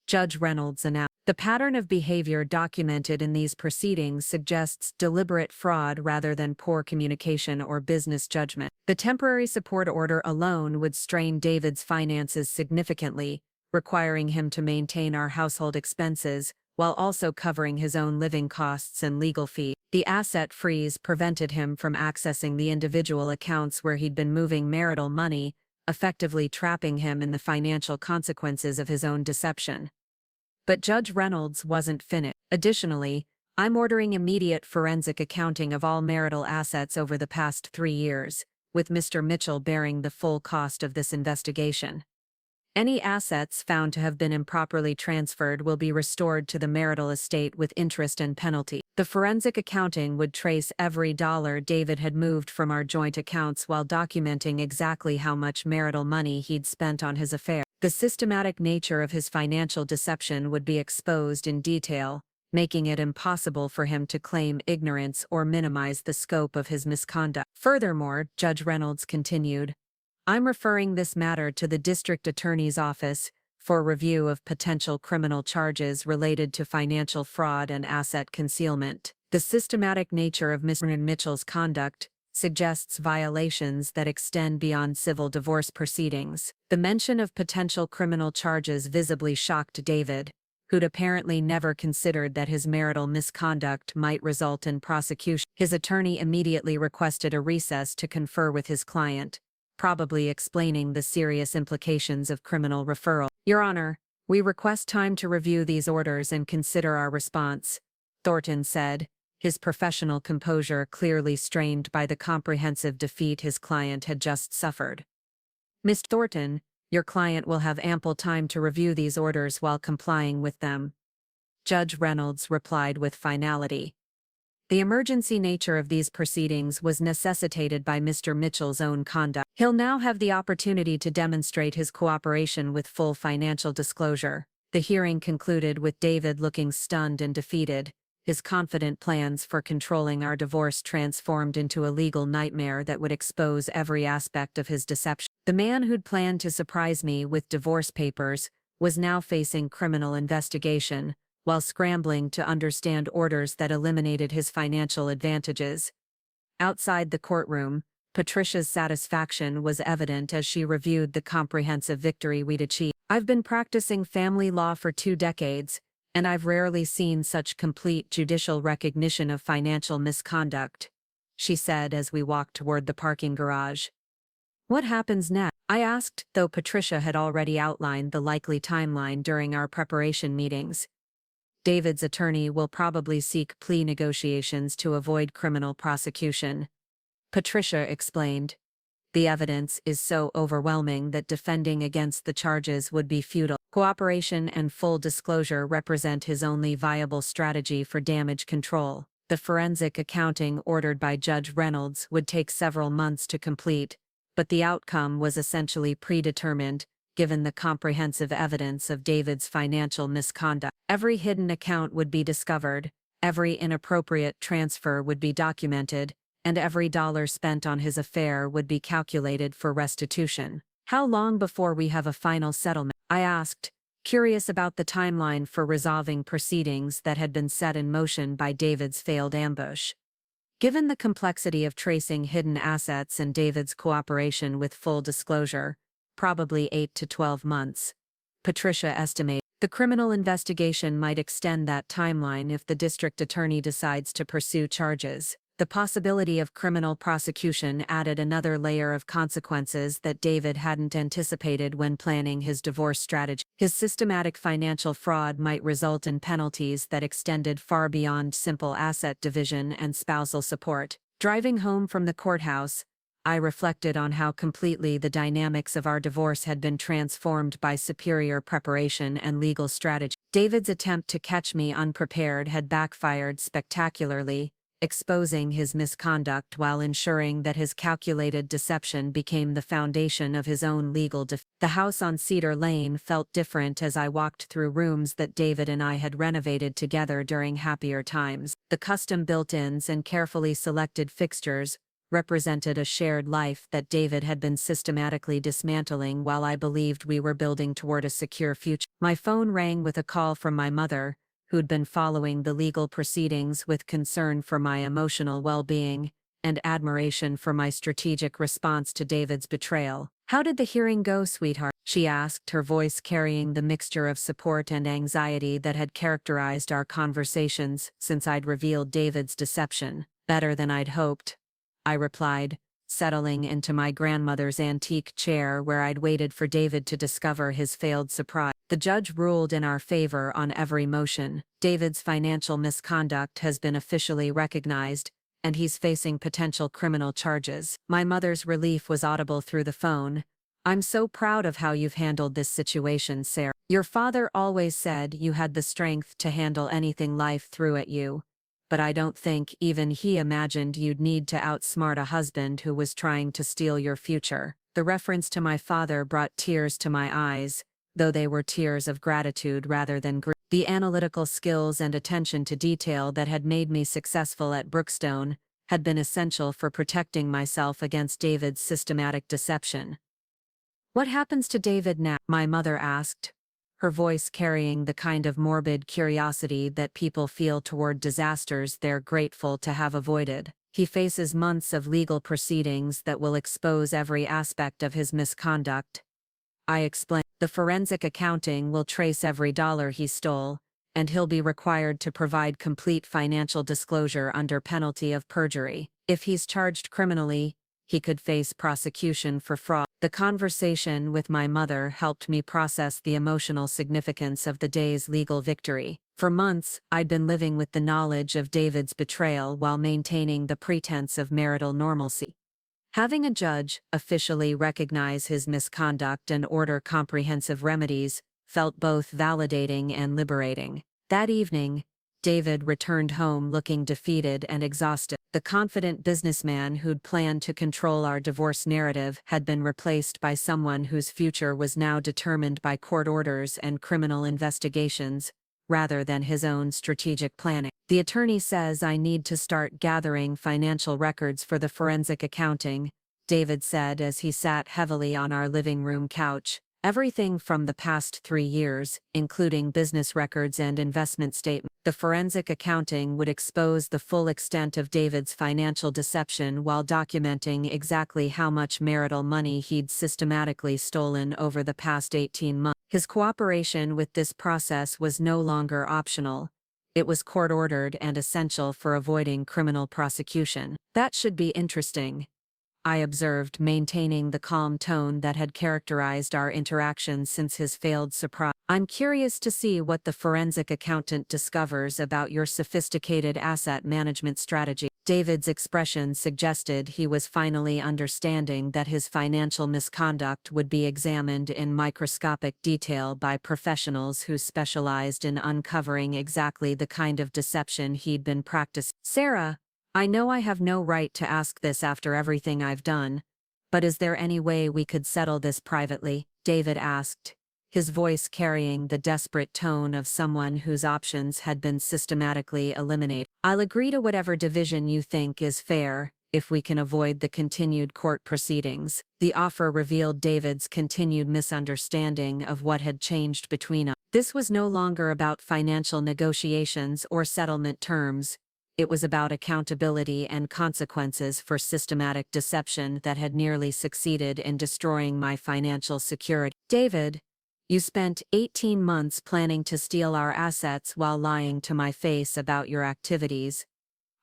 [SPEAKER 1] Judge Reynolds announced. The pattern of behavior documented in these proceedings suggests deliberate fraud rather than poor communication or business judgment. The temporary support order alone would strain David's finances significantly, requiring him to maintain our household expenses while also covering his own living costs and legal fees. The asset freeze prevented him from accessing the individual accounts where he'd been moving marital money, effectively trapping him in the financial consequences of his own deception. But Judge Reynolds wasn't finished. Additionally, I'm ordering immediate forensic accounting of all marital assets over the past 3 years, with Mr. Mitchell bearing the full cost of this investigation. Any assets found to have been improperly transferred will be restored to the marital estate with interest and penalty. The forensic accounting would trace every dollar David had moved from our joint accounts while documenting exactly how much marital money he'd spent on his affair. The systematic nature of his financial deception would be exposed in detail, making it impossible for him to claim ignorance or minimize the scope of his misconduct. Furthermore, Judge Reynolds continued, I'm referring this matter to the District Attorney's Office for review of potential criminal charges related to financial fraud and asset concealment. The systematic nature of Mr. Mitchell's conduct suggests violations that extend beyond civil divorce proceedings. The mention of potential criminal charges visibly shocked David, who'd apparently never considered that his marital misconduct might result in prosecution. His attorney immediately requested a recess to confer with his client, probably explaining the serious implications of criminal referral. Your Honor, we request time to review these orders and consider our response, Thornton said, his professional composure clearly strained by the comprehensive defeat his client had just suffered. Mr. Thornton, your client will have ample time to review these orders while complying with them, Judge Reynolds replied with finality. The emergency nature of these proceedings was necessitated by Mr. Mitchell's own conduct. He'll now have the opportunity to demonstrate his cooperation with full financial disclosure. The hearing concluded with David looking stunned and defeated, his confident plans for controlling our divorce transformed into a legal nightmare that would expose every aspect of his deception. The man who'd planned to surprise me with divorce papers was now facing criminal investigation, while scrambling to understand orders that eliminated his financial advantages. Outside the courtroom, Patricia's satisfaction was evident as she reviewed the comprehensive victory we'd achieved. I've been practicing family law for 2 decades, and I've rarely seen such complete judicial recognition of financial misconduct, she said as we walked toward the parking garage. What happens next? I asked, though Patricia had already outlined the likely timeline during our preparation meetings. David's attorney will probably seek plea negotiations to avoid criminal prosecution, Patricia explained. The evidence is so overwhelming that defending against the charges would be futile. Cooperation and full disclosure represent his only viable strategy for damage control. The forensic accounting ordered by Judge Reynolds would take several months to complete, but the outcome was essentially predetermined, given the comprehensive evidence of David's financial misconduct. Every hidden account would be discovered, every inappropriate transfer would be documented, and every dollar spent on his affair would be calculated for restitution. How long before we have a final settlement? I asked, curious about the timeline for resolving proceedings that had been set in motion by David's failed ambush. Given the complexity of tracing hidden assets and David's cooperation with full disclosure, probably 8 to 12 months. Patricia estimated. The criminal investigation might extend that timeline if the district attorney decides to pursue charges. The possibility of criminal prosecution added another layer of consequences that David hadn't anticipated when planning his divorce strategy. His systematic financial fraud might result in penalties that extended far beyond simple asset division and spousal support. Driving home from the courthouse, I reflected on how completely the dynamics of our divorce had been transformed by superior preparation and legal strategy. David's attempt to catch me unprepared had backfired spectacularly, exposing his misconduct while ensuring that his calculated deception became the foundation of his own legal defense. The house on Cedar Lane felt different as I walked through rooms that David and I had renovated together during happier times. The custom built-ins and carefully selected fixtures represented a shared life that David had been systematically dismantling while I believed we were building toward a secure future. My phone rang with a call from my mother, who'd been following the legal proceedings with concern for my emotional well-being and admiration for my strategic response to David's betrayal. "How did the hearing go, sweetheart?" she asked, her voice carrying the mixture of support and anxiety that had characterized our conversations since I'd revealed David's deception. "Better than I'd hoped," I replied, settling into my grandmother's antique chair where I'd waited for David to discover his failed surprise. The judge ruled in our favor on every motion. David's financial misconduct has been officially recognized, and he's facing potential criminal charges. My mother's relief was audible through the phone. "I'm so proud of how you've handled this situation, Sarah. Your father always said you had the strength to handle anything life threw at you, but I don't think even he imagined you'd need to outsmart a husband who was trying to steal your future." The reference to my father brought tears to my eyes, though they were tears of gratitude rather than grief. The analytical skills and attention to detail that had made me successful at Brookstone had been essential for protecting myself against David's systematic deception. "What happens to David now?" my mother asked, her voice carrying the kind of morbid curiosity that people feel toward disasters they're grateful to have avoided. "He faces months of legal proceedings that will expose every aspect of his misconduct," I explained. "The forensic accounting will trace every dollar he stole, and he'll be required to provide complete financial disclosure under penalty of perjury. If he's charged criminally, he could face prosecution for fraud." The conversation with my mother helped me process the emotional significance of the day's legal victory. For months, I'd been living with the knowledge of David's betrayal while maintaining the pretense of marital normalcy. Having a judge officially recognize his misconduct and order comprehensive remedies felt both validating and liberating. That evening, David returned home looking defeated and exhausted. The confident businessman who'd planned to control our divorce narrative had been replaced by someone whose future was now determined by court orders and criminal investigations, rather than his own strategic planning. "The attorney says I need to start gathering financial records for the forensic accounting," David said as he sat heavily on our living room couch. Everything from the past 3 years, including business records and investment statements. The forensic accounting would expose the full extent of David's financial deception while documenting exactly how much marital money he'd systematically stolen over the past 18 months. His cooperation with this process was no longer optional. It was court-ordered and essential for avoiding criminal prosecution. That should be interesting, I observed, maintaining the calm tone that had characterized our interactions since his failed surprise. I'm curious to see what the forensic accountant discovers about your sophisticated asset management strategy. David's expression suggested he was finally understanding that his financial misconduct would be examined in microscopic detail by professionals who specialized in uncovering exactly the kind of deception he'd been practicing. Sarah, I know I have no right to ask this after everything I've done, but is there any way we could settle this privately? David asked, his voice carrying the desperate tone of someone whose options had been systematically eliminated. I'll agree to whatever division you think is fair, if we can avoid the continued court proceedings. The offer revealed David's continued misunderstanding of what had changed between us. This was no longer about financial negotiations or settlement terms. It was about accountability and consequences for systematic deception that had nearly succeeded in destroying my financial security. David, you spent 18 months planning to steal our assets while lying to my face about your activities,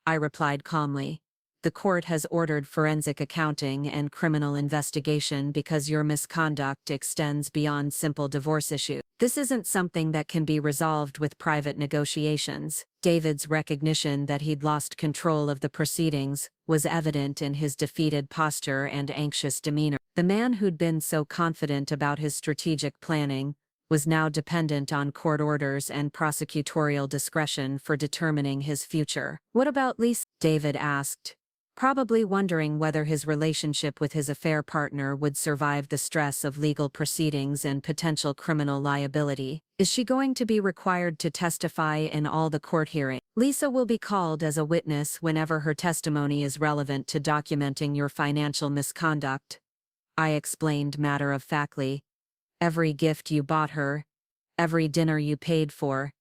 [SPEAKER 1] I replied calmly. The court has ordered forensic accounting and criminal investigation because your misconduct extends beyond simple divorce issues. This isn't something that can be resolved with private negotiations. David's recognition that he'd lost control of the proceedings was evident in his defeated posture and anxious demeanor. The man who'd been so confident about his strategic planning was now dependent on court orders and prosecutorial discretion for determining his future. What about Lisa? David asked, probably wondering whether his relationship with his affair partner would survive the stress of legal proceedings and potential criminal liability. Is she going to be required to testify in all the court hearings? Lisa will be called as a witness whenever her testimony is relevant to documenting your financial misconduct, I explained matter-of-factly. Every gift you bought her, every dinner you paid for,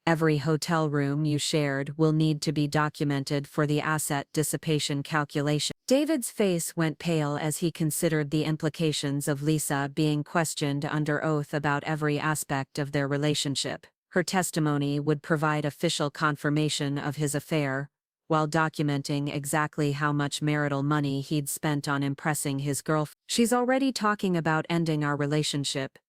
[SPEAKER 1] every hotel room you shared will need to be documented for the asset dissipation calculation. David's face went pale as he considered the implications of Lisa being questioned under oath about every aspect of their relationship. Her testimony would provide official confirmation of his affair, while documenting exactly how much marital money he'd spent on impressing his girlfriend. She's already talking about ending our relationship,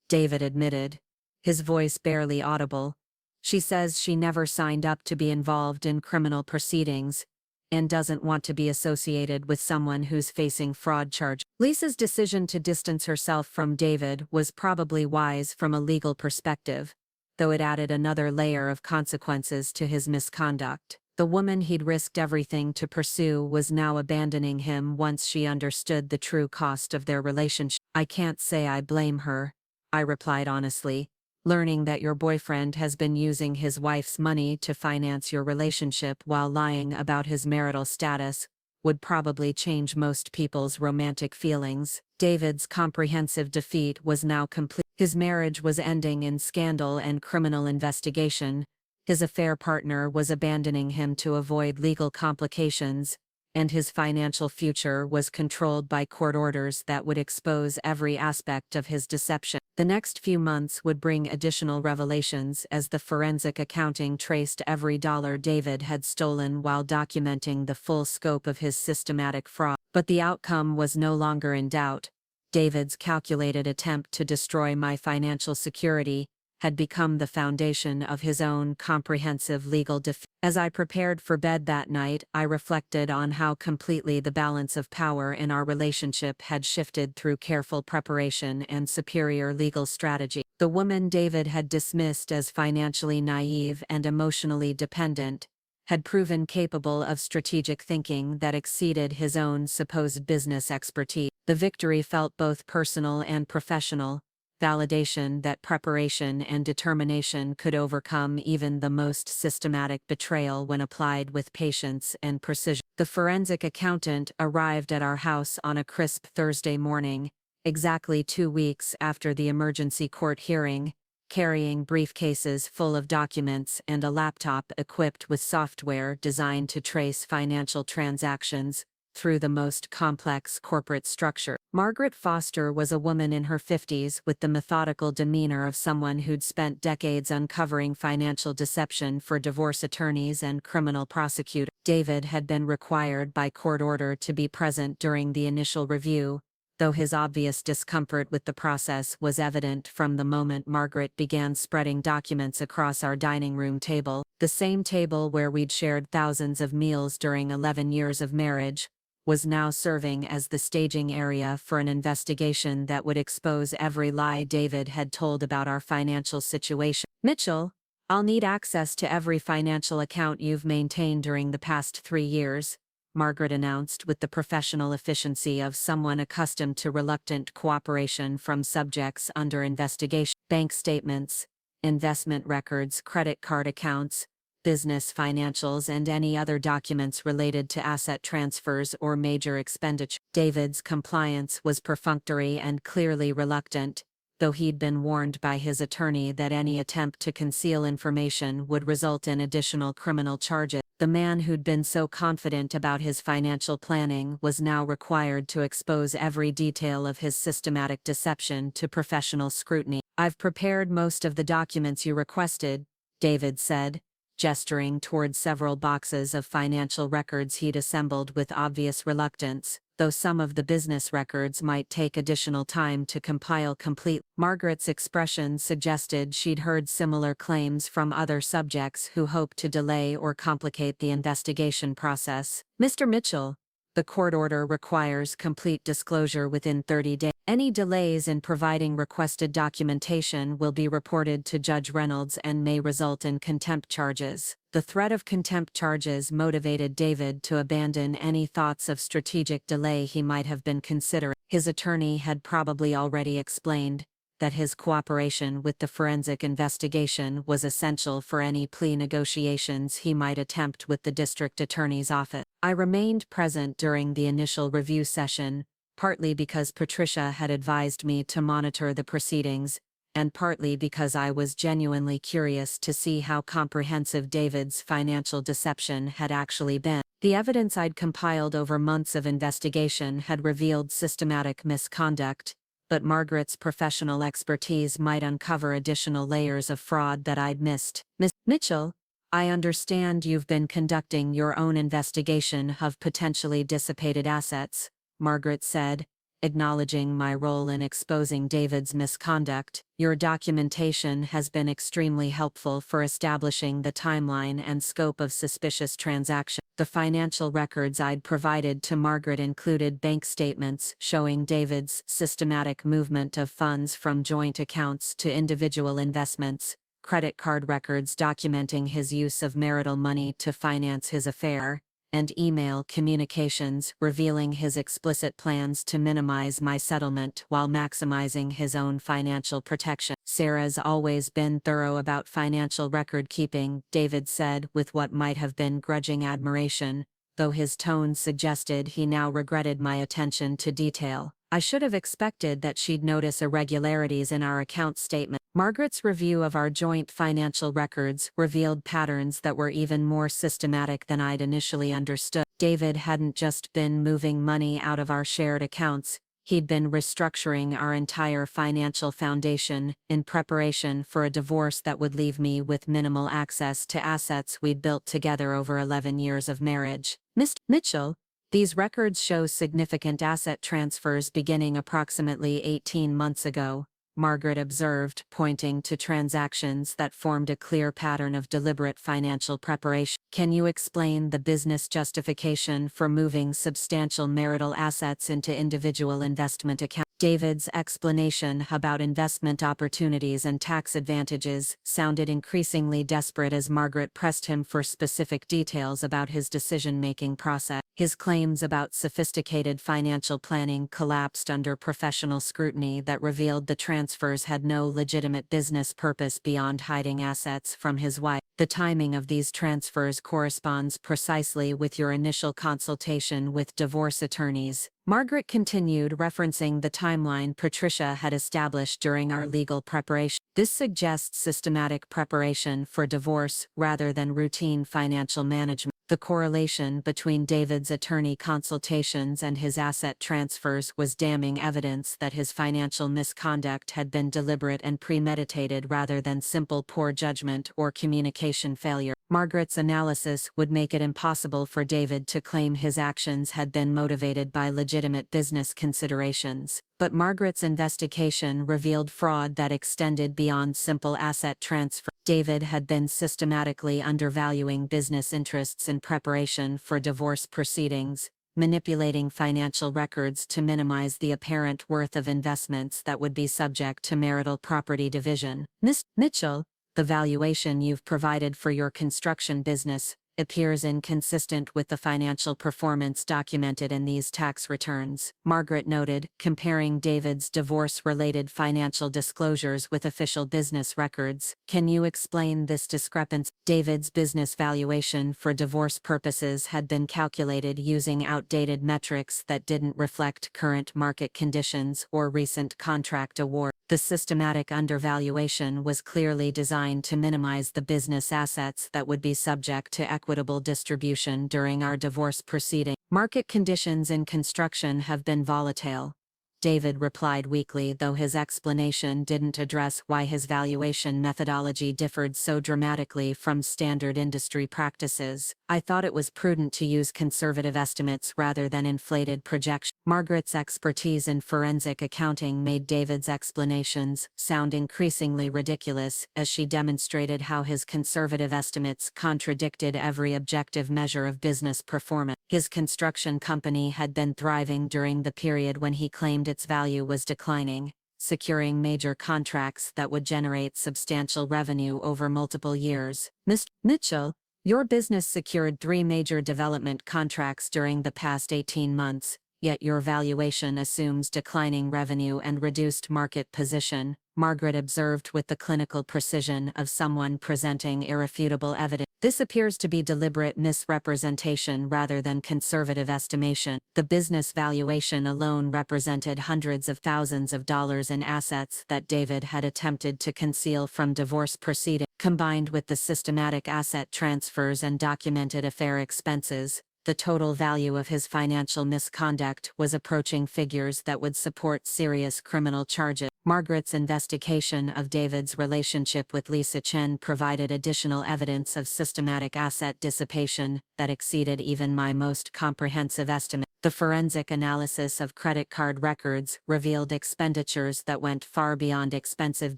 [SPEAKER 1] David admitted, his voice barely audible. She says she never signed up to be involved in criminal proceedings and doesn't want to be associated with someone who's facing fraud charge. Lisa's decision to distance herself from David was probably wise from a legal perspective, though it added another layer of consequences to his misconduct. The woman he'd risked everything to pursue was now abandoning him once she understood the true cost of their relationship. I can't say I blame her, I replied honestly. Learning that your boyfriend has been using his wife's money to finance your relationship while lying about his marital status would probably change most people's romantic feelings. David's comprehensive defeat was now complete. His marriage was ending in scandal and criminal investigation. His affair partner was abandoning him to avoid legal complications, and his financial future was controlled by court orders that would expose every aspect of his deception. The next few months would bring additional revelations as the forensic accounting traced every dollar David had stolen while documenting the full scope of his systematic fraud. But the outcome was no longer in doubt. David's calculated attempt to destroy my financial security had become the foundation of his own comprehensive legal defense. As I prepared for bed that night, I reflected on how completely the balance of power in our relationship had shifted through careful preparation and superior legal strategy. The woman David had dismissed as financially naive and emotionally dependent had proven capable of strategic thinking that exceeded his own supposed business expertise. The victory felt both personal and professional, validation that preparation and determination could overcome even the most systematic betrayal when applied with patience and precision. The forensic accountant arrived at our house on a crisp Thursday morning, exactly 2 weeks after the emergency court hearing, carrying briefcases full of documents and a laptop equipped with software designed to trace financial transactions through the most complex corporate structure. Margaret Foster was a woman in her 50s with the methodical demeanor of someone who'd spent decades uncovering financial deception for divorce attorneys and criminal prosecutors. David had been required by court order to be present during the initial review, though his obvious discomfort with the process was evident from the moment Margaret began spreading documents across our dining room table, the same table where we'd shared thousands of meals during 11 years of marriage, was now serving as the staging area for an investigation that would expose every lie David had told about our financial situation. "Mitchell, I'll need access to every financial account you've maintained during the past 3 years," Margaret announced with the professional efficiency of someone accustomed to reluctant cooperation from subjects under investigation. Bank statements, investment records, credit card accounts, business financials, and any other documents related to asset transfers or major expenditure. David's compliance was perfunctory and clearly reluctant, though he'd been warned by his attorney that any attempt to conceal information would result in additional criminal charges. The man who'd been so confident about his financial planning was now required to expose every detail of his systematic deception to professional scrutiny. "I've prepared most of the documents you requested," David said, gesturing toward several boxes of financial records he'd assembled with obvious reluctance, though some of the business records might take additional time to compile complete. Margaret's expression suggested she'd heard similar claims from other subjects who hoped to delay or complicate the investigation process. "Mr. Mitchell, the court order requires complete disclosure within 30 days. Any delays in providing requested documentation will be reported to Judge Reynolds and may result in contempt charges." The threat of contempt charges motivated David to abandon any thoughts of strategic delay he might have been considering. His attorney had probably already explained that his cooperation with the forensic investigation was essential for any plea negotiations he might attempt with the district attorney's office. I remained present during the initial review session, partly because Patricia had advised me to monitor the proceedings, and partly because I was genuinely curious to see how comprehensive David's financial deception had actually been. The evidence I'd compiled over months of investigation had revealed systematic misconduct, but Margaret's professional expertise might uncover additional layers of fraud that I'd missed. "Ms. Mitchell, I understand you've been conducting your own investigation of potentially dissipated assets," Margaret said, acknowledging my role in exposing David's misconduct. "Your documentation has been extremely helpful for establishing the timeline and scope of suspicious transactions." The financial records I'd provided to Margaret included bank statements showing David's systematic movement of funds from joint accounts to individual investments, credit card records documenting his use of marital money to finance his affair, and email communications revealing his explicit plans to minimize my settlement while maximizing his own financial protection. "Sarah's always been thorough about financial record keeping," David said with what might have been grudging admiration, though his tone suggested he now regretted my attention to detail. "I should have expected that she'd notice irregularities in our account statement." Margaret's review of our joint financial records revealed patterns that were even more systematic than I'd initially understood. David hadn't just been moving money out of our shared accounts, he'd been restructuring our entire financial foundation in preparation for a divorce that would leave me with minimal access to assets we'd built together over 11 years of marriage. "Mr. Mitchell, these records show significant asset transfers beginning approximately 18 months ago," Margaret observed, pointing to transactions that formed a clear pattern of deliberate financial preparation. "Can you explain the business justification for moving substantial marital assets into individual investment accounts?" David's explanation about investment opportunities and tax advantages sounded increasingly desperate as Margaret pressed him for specific details about his decision-making process. His claims about sophisticated financial planning collapsed under professional scrutiny that revealed the transfers had no legitimate business purpose beyond hiding assets from his wife. The timing of these transfers corresponds precisely with your initial consultation with divorce attorneys. Margaret continued, referencing the timeline Patricia had established during our legal preparation. This suggests systematic preparation for divorce rather than routine financial management. The correlation between David's attorney consultations and his asset transfers was damning evidence that his financial misconduct had been deliberate and premeditated rather than simple poor judgment or communication failure. Margaret's analysis would make it impossible for David to claim his actions had been motivated by legitimate business considerations. But Margaret's investigation revealed fraud that extended beyond simple asset transfer. David had been systematically undervaluing business interests in preparation for divorce proceedings, manipulating financial records to minimize the apparent worth of investments that would be subject to marital property division. Ms. Mitchell, the valuation you've provided for your construction business appears inconsistent with the financial performance documented in these tax returns, Margaret noted, comparing David's divorce-related financial disclosures with official business records. Can you explain this discrepancy? David's business valuation for divorce purposes had been calculated using outdated metrics that didn't reflect current market conditions or recent contract awards. The systematic undervaluation was clearly designed to minimize the business assets that would be subject to equitable distribution during our divorce proceeding. Market conditions in construction have been volatile, David replied weakly, though his explanation didn't address why his valuation methodology differed so dramatically from standard industry practices. I thought it was prudent to use conservative estimates rather than inflated projections. Margaret's expertise in forensic accounting made David's explanations sound increasingly ridiculous as she demonstrated how his conservative estimates contradicted every objective measure of business performance. His construction company had been thriving during the period when he claimed its value was declining, securing major contracts that would generate substantial revenue over multiple years. Mr. Mitchell, your business secured 3 major development contracts during the past 18 months, yet your valuation assumes declining revenue and reduced market position, Margaret observed with the clinical precision of someone presenting irrefutable evidence. This appears to be deliberate misrepresentation rather than conservative estimation. The business valuation alone represented hundreds of thousands of dollars in assets that David had attempted to conceal from divorce proceedings. Combined with the systematic asset transfers and documented affair expenses, the total value of his financial misconduct was approaching figures that would support serious criminal charges. Margaret's investigation of David's relationship with Lisa Chen provided additional evidence of systematic asset dissipation that exceeded even my most comprehensive estimate. The forensic analysis of credit card records revealed expenditures that went far beyond expensive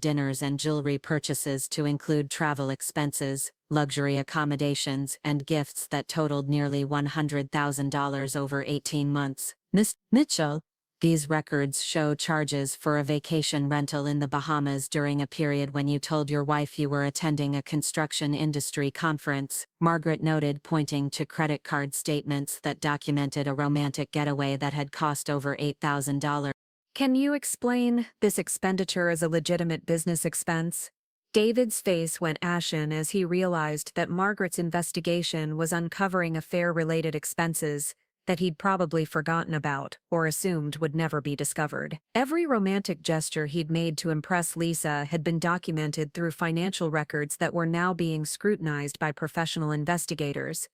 [SPEAKER 1] dinners and jewelry purchases to include travel expenses, luxury accommodations, and gifts that totaled nearly $100,000 over 18 months. Ms. Mitchell, these records show charges for a vacation rental in the Bahamas during a period when you told your wife you were attending a construction industry conference, Margaret noted, pointing to credit card statements that documented a romantic getaway that had cost over $8,000. Can you explain this expenditure as a legitimate business expense? David's face went ashen as he realized that Margaret's investigation was uncovering affair-related expenses that he'd probably forgotten about or assumed would never be discovered. Every romantic gesture he'd made to impress Lisa had been documented through financial records that were now being scrutinized by professional investigators.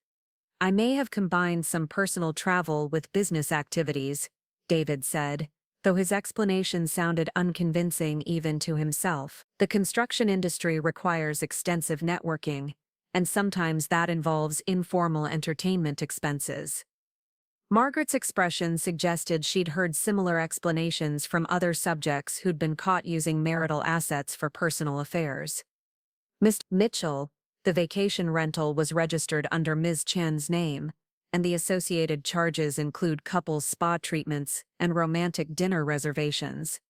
[SPEAKER 1] I may have combined some personal travel with business activities, David said, though his explanation sounded unconvincing even to himself. The construction industry requires extensive networking, and sometimes that involves informal entertainment expenses. Margaret's expression suggested she'd heard similar explanations from other subjects who'd been caught using marital assets for personal affairs. Ms. Mitchell, the vacation rental was registered under Ms. Chen's name, and the associated charges include couples spa treatments and romantic dinner reservations.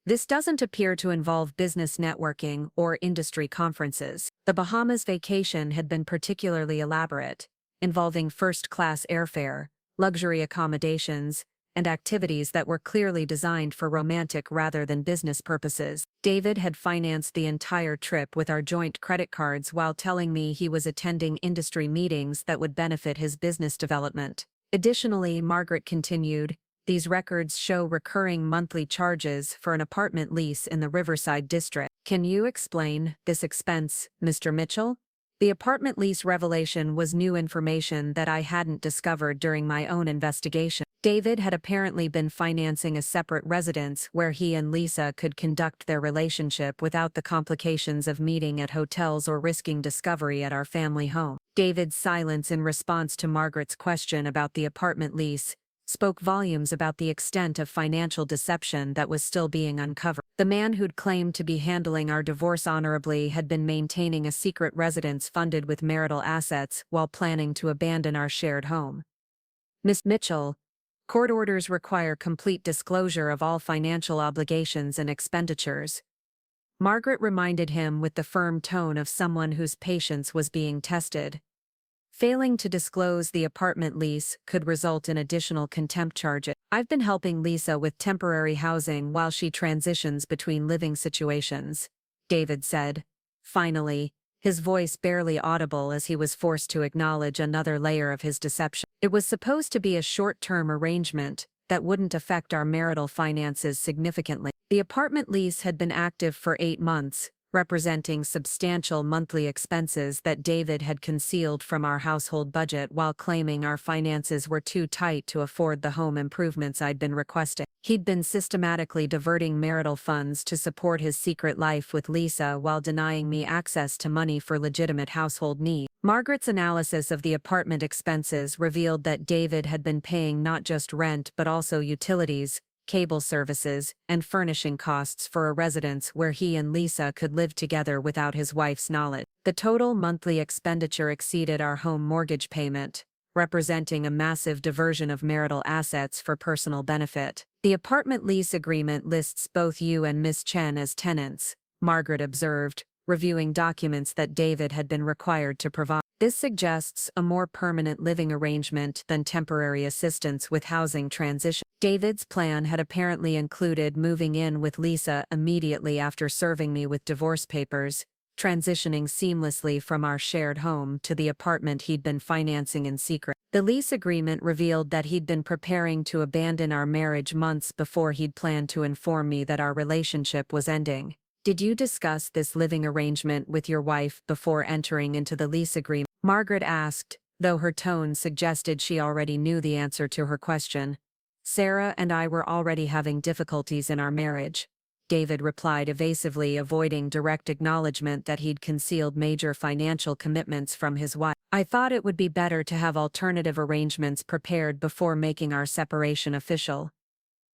[SPEAKER 1] This doesn't appear to involve business networking or industry conferences. The Bahamas vacation had been particularly elaborate, involving first-class airfare, luxury accommodations, and activities that were clearly designed for romantic rather than business purposes. David had financed the entire trip with our joint credit cards while telling me he was attending industry meetings that would benefit his business development. Additionally, Margaret continued, these records show recurring monthly charges for an apartment lease in the Riverside district. Can you explain this expense, Mr. Mitchell? The apartment lease revelation was new information that I hadn't discovered during my own investigation. David had apparently been financing a separate residence where he and Lisa could conduct their relationship without the complications of meeting at hotels or risking discovery at our family home. David's silence in response to Margaret's question about the apartment lease spoke volumes about the extent of financial deception that was still being uncovered. The man who'd claimed to be handling our divorce honorably had been maintaining a secret residence funded with marital assets while planning to abandon our shared home. Miss Mitchell, court orders require complete disclosure of all financial obligations and expenditures. Margaret reminded him with the firm tone of someone whose patience was being tested. Failing to disclose the apartment lease could result in additional contempt charges. I've been helping Lisa with temporary housing while she transitions between living situations, David said. Finally, his voice barely audible as he was forced to acknowledge another layer of his deception. It was supposed to be a short-term arrangement that wouldn't affect our marital finances significantly. The apartment lease had been active for 8 months, representing substantial monthly expenses that David had concealed from our household budget while claiming our finances were too tight to afford the home improvements I'd been requesting. He'd been systematically diverting marital funds to support his secret life with Lisa while denying me access to money for legitimate household needs. Margaret's analysis of the apartment expenses revealed that David had been paying not just rent but also utilities, cable services, and furnishing costs for a residence where he and Lisa could live together without his wife's knowledge. The total monthly expenditure exceeded our home mortgage payment, representing a massive diversion of marital assets for personal benefit. The apartment lease agreement lists both you and Miss Chen as tenants, Margaret observed, reviewing documents that David had been required to provide. This suggests a more permanent living arrangement than temporary assistance with housing transition. David's plan had apparently included moving in with Lisa immediately after serving me with divorce papers, transitioning seamlessly from our shared home to the apartment he'd been financing in secret. The lease agreement revealed that he'd been preparing to abandon our marriage months before he'd planned to inform me that our relationship was ending. Did you discuss this living arrangement with your wife before entering into the lease agreement? Margaret asked, though her tone suggested she already knew the answer to her question. Sarah and I were already having difficulties in our marriage, David replied evasively, avoiding direct acknowledgement that he'd concealed major financial commitments from his wife. I thought it would be better to have alternative arrangements prepared before making our separation official.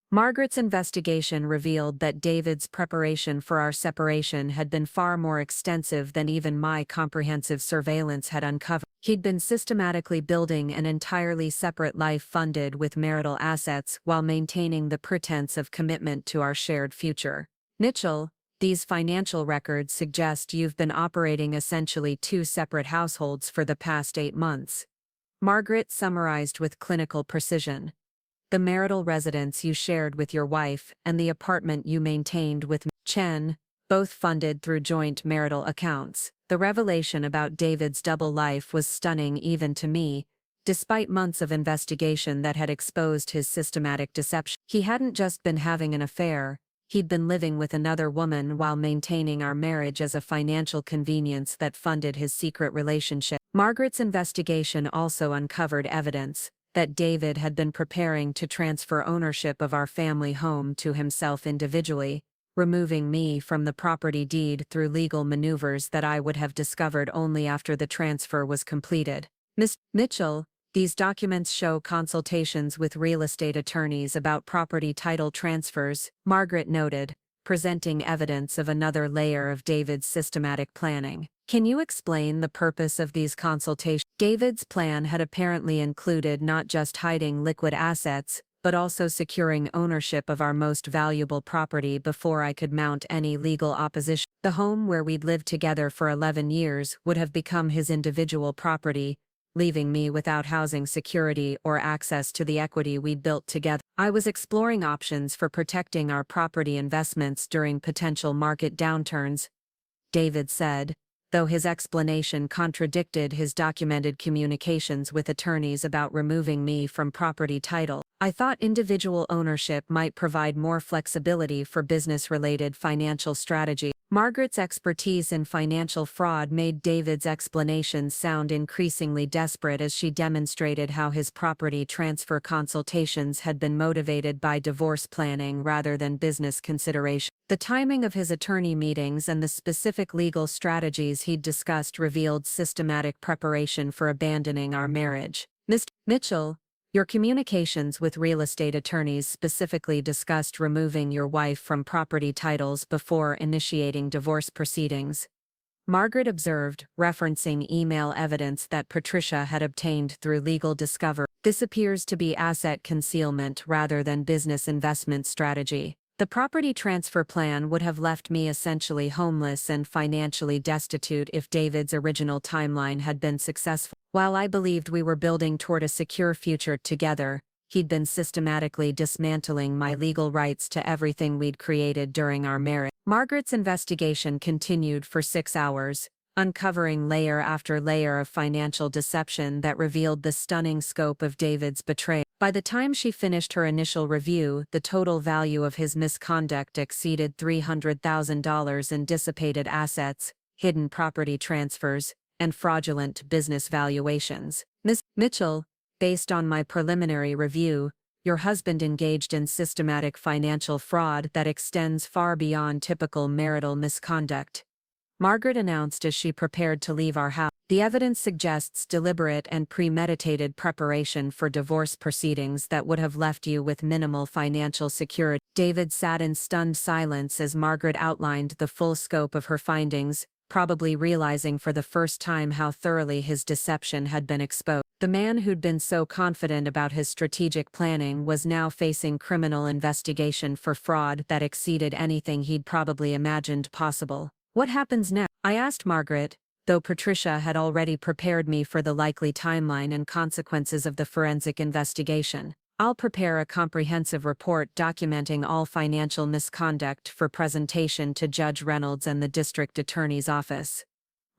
[SPEAKER 1] Margaret's investigation revealed that David's preparation for our separation had been far more extensive than even my comprehensive surveillance had uncovered. He'd been systematically building an entirely separate life funded with marital assets while maintaining the pretense of commitment to our shared future. Mitchell, these financial records suggest you've been operating essentially 2 separate households for the past 8 months. Margaret summarized with clinical precision. The marital residence you shared with your wife and the apartment you maintained with Chen, both funded through joint marital accounts. The revelation about David's double life was stunning even to me, despite months of investigation that had exposed his systematic deception. He hadn't just been having an affair, he'd been living with another woman while maintaining our marriage as a financial convenience that funded his secret relationship. Margaret's investigation also uncovered evidence that David had been preparing to transfer ownership of our family home to himself individually, removing me from the property deed through legal maneuvers that I would have discovered only after the transfer was completed. Ms. Mitchell, these documents show consultations with real estate attorneys about property title transfers, Margaret noted, presenting evidence of another layer of David's systematic planning. Can you explain the purpose of these consultations? David's plan had apparently included not just hiding liquid assets, but also securing ownership of our most valuable property before I could mount any legal opposition. The home where we'd lived together for 11 years would have become his individual property, leaving me without housing security or access to the equity we'd built together. I was exploring options for protecting our property investments during potential market downturns, David said, though his explanation contradicted his documented communications with attorneys about removing me from property title. I thought individual ownership might provide more flexibility for business-related financial strategy. Margaret's expertise in financial fraud made David's explanations sound increasingly desperate as she demonstrated how his property transfer consultations had been motivated by divorce planning rather than business consideration. The timing of his attorney meetings and the specific legal strategies he'd discussed revealed systematic preparation for abandoning our marriage. Mr. Mitchell, your communications with real estate attorneys specifically discussed removing your wife from property titles before initiating divorce proceedings, Margaret observed, referencing email evidence that Patricia had obtained through legal discovery. This appears to be asset concealment rather than business investment strategy. The property transfer plan would have left me essentially homeless and financially destitute if David's original timeline had been successful. While I believed we were building toward a secure future together, he'd been systematically dismantling my legal rights to everything we'd created during our marriage. Margaret's investigation continued for 6 hours, uncovering layer after layer of financial deception that revealed the stunning scope of David's betrayal. By the time she finished her initial review, the total value of his misconduct exceeded $300,000 in dissipated assets, hidden property transfers, and fraudulent business valuations. Ms. Mitchell, based on my preliminary review, your husband engaged in systematic financial fraud that extends far beyond typical marital misconduct, Margaret announced as she prepared to leave our house. The evidence suggests deliberate and premeditated preparation for divorce proceedings that would have left you with minimal financial security. David sat in stunned silence as Margaret outlined the full scope of her findings, probably realizing for the first time how thoroughly his deception had been exposed. The man who'd been so confident about his strategic planning was now facing criminal investigation for fraud that exceeded anything he'd probably imagined possible. What happens next? I asked Margaret, though Patricia had already prepared me for the likely timeline and consequences of the forensic investigation. I'll prepare a comprehensive report documenting all financial misconduct for presentation to Judge Reynolds and the district attorney's office,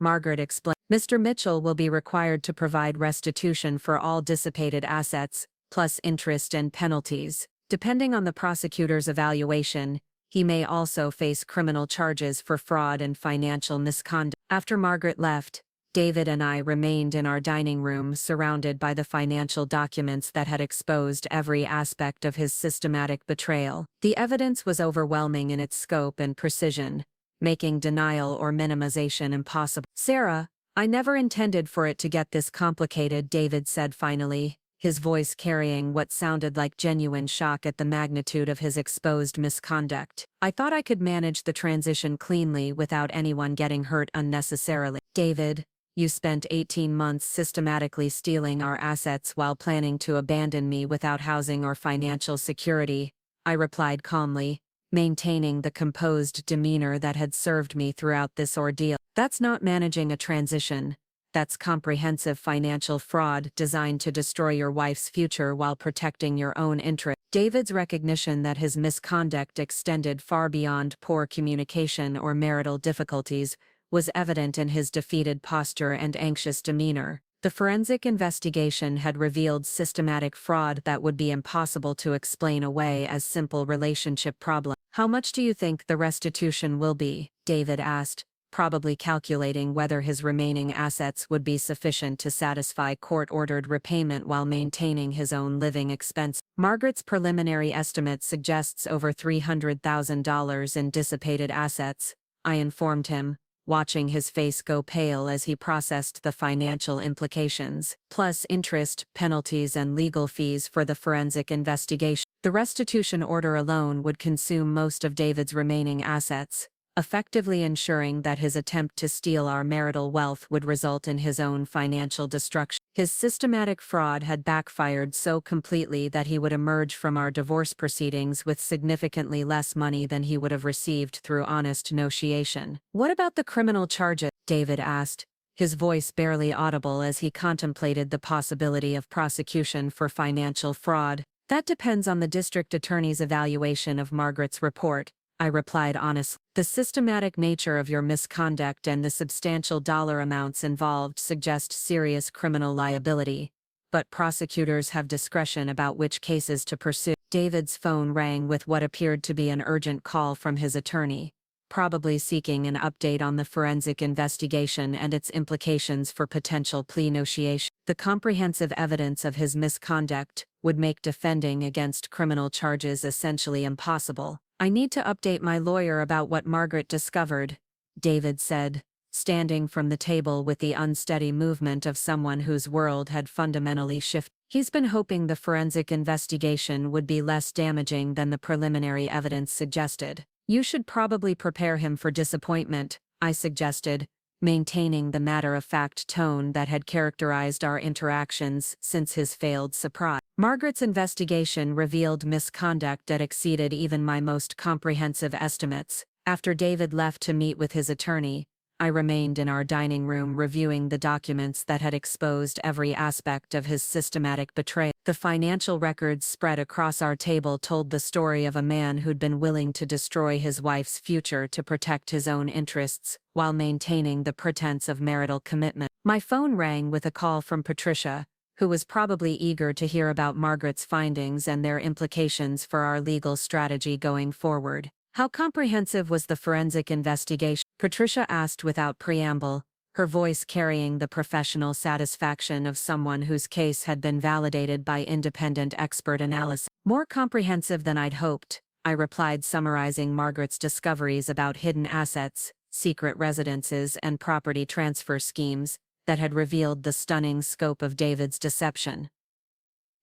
[SPEAKER 1] Margaret explained. Mr. Mitchell will be required to provide restitution for all dissipated assets, plus interest and penalties. Depending on the prosecutor's evaluation, he may also face criminal charges for fraud and financial misconduct. After Margaret left, David and I remained in our dining room surrounded by the financial documents that had exposed every aspect of his systematic betrayal. The evidence was overwhelming in its scope and precision, making denial or minimization impossible. Sarah, I never intended for it to get this complicated, David said finally, his voice carrying what sounded like genuine shock at the magnitude of his exposed misconduct. I thought I could manage the transition cleanly without anyone getting hurt unnecessarily. David, you spent 18 months systematically stealing our assets while planning to abandon me without housing or financial security, I replied calmly, maintaining the composed demeanor that had served me throughout this ordeal. That's not managing a transition. That's comprehensive financial fraud designed to destroy your wife's future while protecting your own interest. David's recognition that his misconduct extended far beyond poor communication or marital difficulties was evident in his defeated posture and anxious demeanor. The forensic investigation had revealed systematic fraud that would be impossible to explain away as simple relationship problems. How much do you think the restitution will be? David asked, probably calculating whether his remaining assets would be sufficient to satisfy court-ordered repayment while maintaining his own living expense. Margaret's preliminary estimate suggests over $300,000 in dissipated assets, I informed him, watching his face go pale as he processed the financial implications, plus interest, penalties and legal fees for the forensic investigation. The restitution order alone would consume most of David's remaining assets, effectively ensuring that his attempt to steal our marital wealth would result in his own financial destruction. His systematic fraud had backfired so completely that he would emerge from our divorce proceedings with significantly less money than he would have received through honest negotiation. What about the criminal charges? David asked, his voice barely audible as he contemplated the possibility of prosecution for financial fraud. "That depends on the district attorney's evaluation of Margaret's report," I replied honestly. "The systematic nature of your misconduct and the substantial dollar amounts involved suggest serious criminal liability, but prosecutors have discretion about which cases to pursue." David's phone rang with what appeared to be an urgent call from his attorney, probably seeking an update on the forensic investigation and its implications for potential plea negotiation. The comprehensive evidence of his misconduct would make defending against criminal charges essentially impossible. "I need to update my lawyer about what Margaret discovered," David said, standing from the table with the unsteady movement of someone whose world had fundamentally shifted. He's been hoping the forensic investigation would be less damaging than the preliminary evidence suggested. "You should probably prepare him for disappointment," I suggested, maintaining the matter-of-fact tone that had characterized our interactions since his failed surprise. Margaret's investigation revealed misconduct that exceeded even my most comprehensive estimates. After David left to meet with his attorney, I remained in our dining room reviewing the documents that had exposed every aspect of his systematic betrayal. The financial records spread across our table told the story of a man who'd been willing to destroy his wife's future to protect his own interests, while maintaining the pretense of marital commitment. My phone rang with a call from Patricia, who was probably eager to hear about Margaret's findings and their implications for our legal strategy going forward. "How comprehensive was the forensic investigation?" Patricia asked without preamble, her voice carrying the professional satisfaction of someone whose case had been validated by independent expert analysis. "More comprehensive than I'd hoped," I replied, summarizing Margaret's discoveries about hidden assets, secret residences, and property transfer schemes that had revealed the stunning scope of David's deception.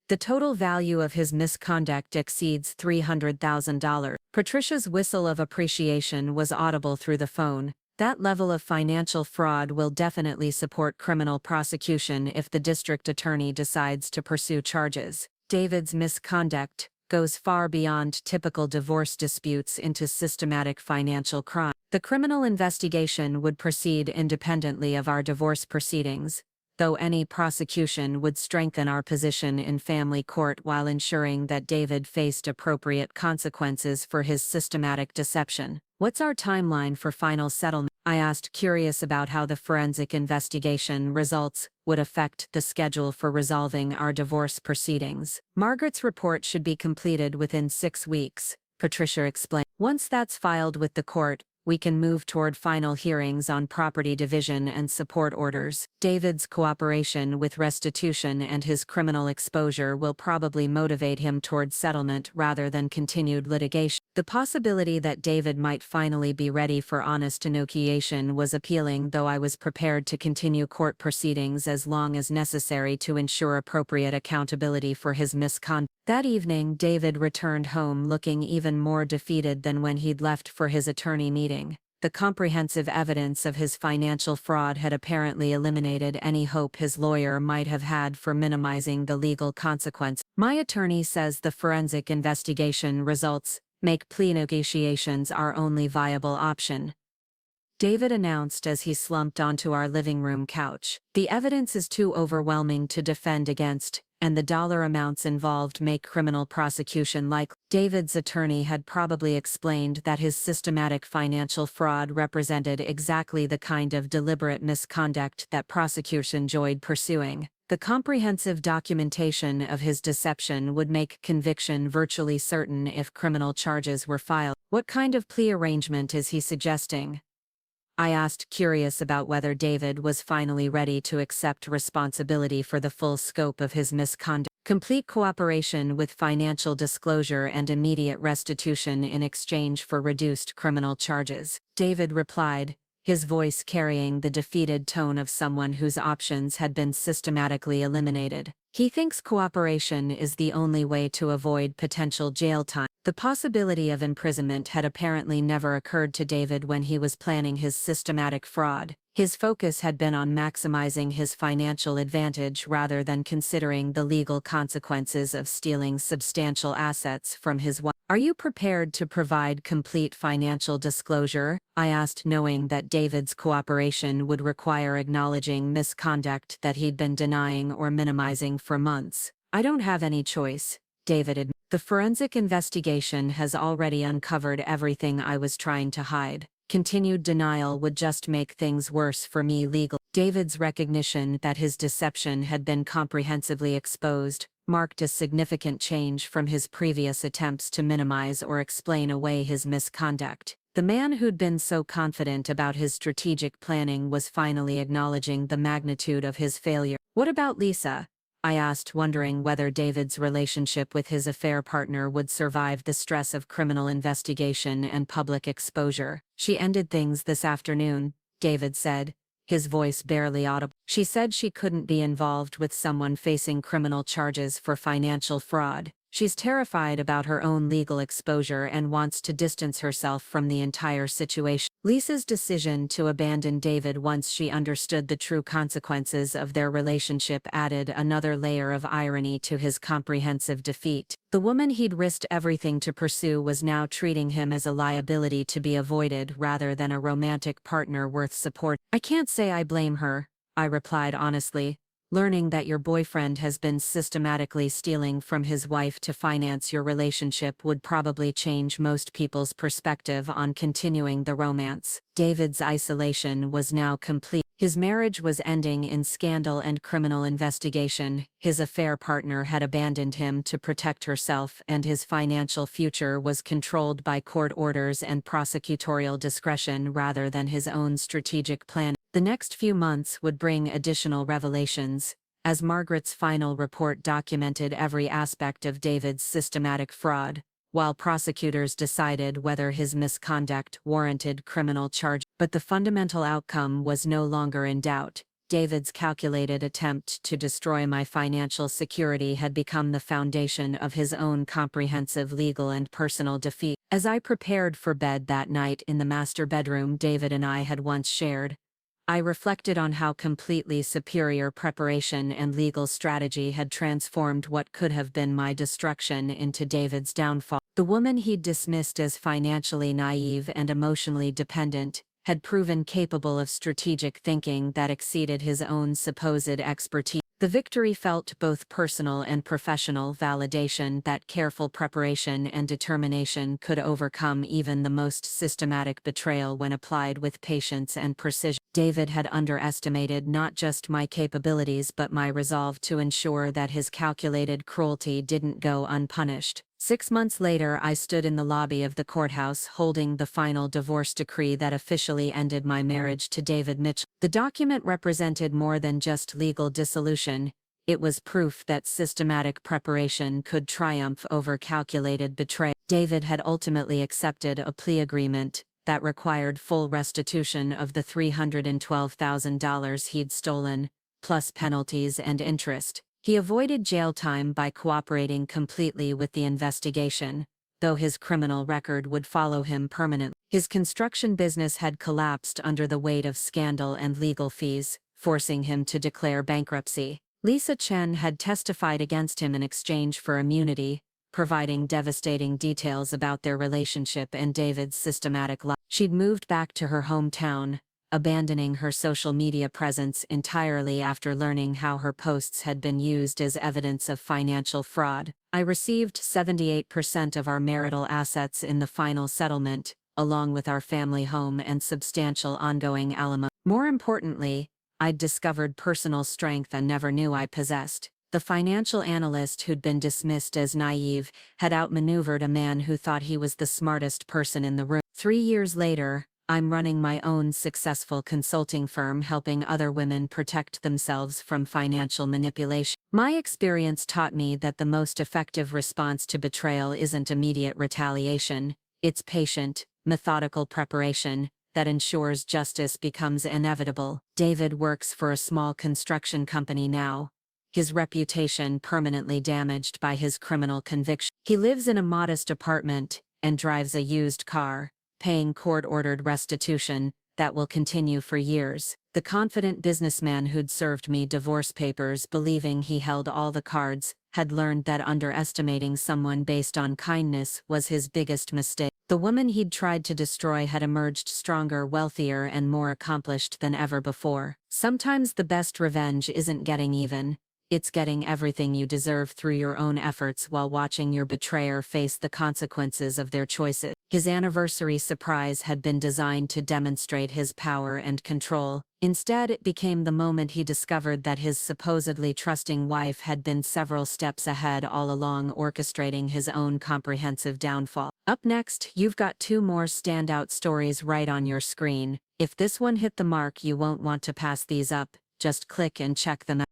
[SPEAKER 1] "The total value of his misconduct exceeds $300,000. Patricia's whistle of appreciation was audible through the phone. "That level of financial fraud will definitely support criminal prosecution if the district attorney decides to pursue charges. David's misconduct goes far beyond typical divorce disputes into systematic financial crime. The criminal investigation would proceed independently of our divorce proceedings, though any prosecution would strengthen our position in family court while ensuring that David faced appropriate consequences for his systematic deception." "What's our timeline for final settlement?" I asked, curious about how the forensic investigation results would affect the schedule for resolving our divorce proceedings. "Margaret's report should be completed within 6 weeks, Patricia explained. "Once that's filed with the court, we can move toward final hearings on property division and support orders. David's cooperation with restitution and his criminal exposure will probably motivate him toward settlement rather than continued litigation." The possibility that David might finally be ready for honest negotiation was appealing, though I was prepared to continue court proceedings as long as necessary to ensure appropriate accountability for his misconduct. That evening, David returned home looking even more defeated than when he'd left for his attorney meeting. The comprehensive evidence of his financial fraud had apparently eliminated any hope his lawyer might have had for minimizing the legal consequence. "My attorney says the forensic investigation results make plea negotiations our only viable option," David announced as he slumped onto our living room couch. "The evidence is too overwhelming to defend against, and the dollar amounts involved make criminal prosecution likely." David's attorney had probably explained that his systematic financial fraud represented exactly the kind of deliberate misconduct that prosecutors enjoyed pursuing. The comprehensive documentation of his deception would make conviction virtually certain if criminal charges were filed. "What kind of plea arrangement is he suggesting?" I asked, curious about whether David was finally ready to accept responsibility for the full scope of his misconduct. "Complete cooperation with financial disclosure and immediate restitution in exchange for reduced criminal charges," David replied, his voice carrying the defeated tone of someone whose options had been systematically eliminated. "He thinks cooperation is the only way to avoid potential jail time." The possibility of imprisonment had apparently never occurred to David when he was planning his systematic fraud. His focus had been on maximizing his financial advantage rather than considering the legal consequences of stealing substantial assets from his wife. "Are you prepared to provide complete financial disclosure?" I asked, knowing that David's cooperation would require acknowledging misconduct that he'd been denying or minimizing for months. "I don't have any choice," David admitted. "The forensic investigation has already uncovered everything I was trying to hide. Continued denial would just make things worse for me legally." David's recognition that his deception had been comprehensively exposed marked a significant change from his previous attempts to minimize or explain away his misconduct. The man who'd been so confident about his strategic planning was finally acknowledging the magnitude of his failure. "What about Lisa?" I asked, wondering whether David's relationship with his affair partner would survive the stress of criminal investigation and public exposure. "She ended things this afternoon," David said, his voice barely audible. "She said she couldn't be involved with someone facing criminal charges for financial fraud. She's terrified about her own legal exposure and wants to distance herself from the entire situation." Lisa's decision to abandon David once she understood the true consequences of their relationship added another layer of irony to his comprehensive defeat. The woman he'd risked everything to pursue was now treating him as a liability to be avoided rather than a romantic partner worth support. "I can't say I blame her," I replied honestly. "Learning that your boyfriend has been systematically stealing from his wife to finance your relationship would probably change most people's perspective on continuing the romance." David's isolation was now complete. His marriage was ending in scandal and criminal investigation, his affair partner had abandoned him to protect herself, and his financial future was controlled by court orders and prosecutorial discretion rather than his own strategic plan. The next few months would bring additional revelations, as Margaret's final report documented every aspect of David's systematic fraud, while prosecutors decided whether his misconduct warranted criminal charge. But the fundamental outcome was no longer in doubt. David's calculated attempt to destroy my financial security had become the foundation of his own comprehensive legal and personal defeat. As I prepared for bed that night in the master bedroom David and I had once shared, I reflected on how completely superior preparation and legal strategy had transformed what could have been my destruction into David's downfall. The woman he'd dismissed as financially naive and emotionally dependent had proven capable of strategic thinking that exceeded his own supposed expertise. The victory felt both personal and professional validation that careful preparation and determination could overcome even the most systematic betrayal when applied with patience and precision. David had underestimated not just my capabilities but my resolve to ensure that his calculated cruelty didn't go unpunished. 6 months later, I stood in the lobby of the courthouse holding the final divorce decree that officially ended my marriage to David Mitchell. The document represented more than just legal dissolution. It was proof that systematic preparation could triumph over calculated betrayal. David had ultimately accepted a plea agreement that required full restitution of the $312,000 he'd stolen, plus penalties and interest. He avoided jail time by cooperating completely with the investigation, though his criminal record would follow him permanently. His construction business had collapsed under the weight of scandal and legal fees, forcing him to declare bankruptcy. Lisa Chen had testified against him in exchange for immunity, providing devastating details about their relationship and David's systematic life. She'd moved back to her hometown, abandoning her social media presence entirely after learning how her posts had been used as evidence of financial fraud. I received 78% of our marital assets in the final settlement, along with our family home and substantial ongoing alimony. More importantly, I'd discovered personal strength I never knew I possessed. The financial analyst who'd been dismissed as naive had outmaneuvered a man who thought he was the smartest person in the room. 3 years later, I'm running my own successful consulting firm helping other women protect themselves from financial manipulation. My experience taught me that the most effective response to betrayal isn't immediate retaliation, it's patient, methodical preparation that ensures justice becomes inevitable. David works for a small construction company now, his reputation permanently damaged by his criminal conviction. He lives in a modest apartment and drives a used car, paying court-ordered restitution that will continue for years. The confident businessman who'd served me divorce papers believing he held all the cards had learned that underestimating someone based on kindness was his biggest mistake. The woman he'd tried to destroy had emerged stronger, wealthier, and more accomplished than ever before. Sometimes the best revenge isn't getting even. It's getting everything you deserve through your own efforts while watching your betrayer face the consequences of their choices. His anniversary surprise had been designed to demonstrate his power and control. Instead, it became the moment he discovered that his supposedly trusting wife had been several steps ahead all along, orchestrating his own comprehensive downfall. Up next, you've got two more standout stories right on your screen. If this one hit the mark, you won't want to pass these up. Just click and check them out.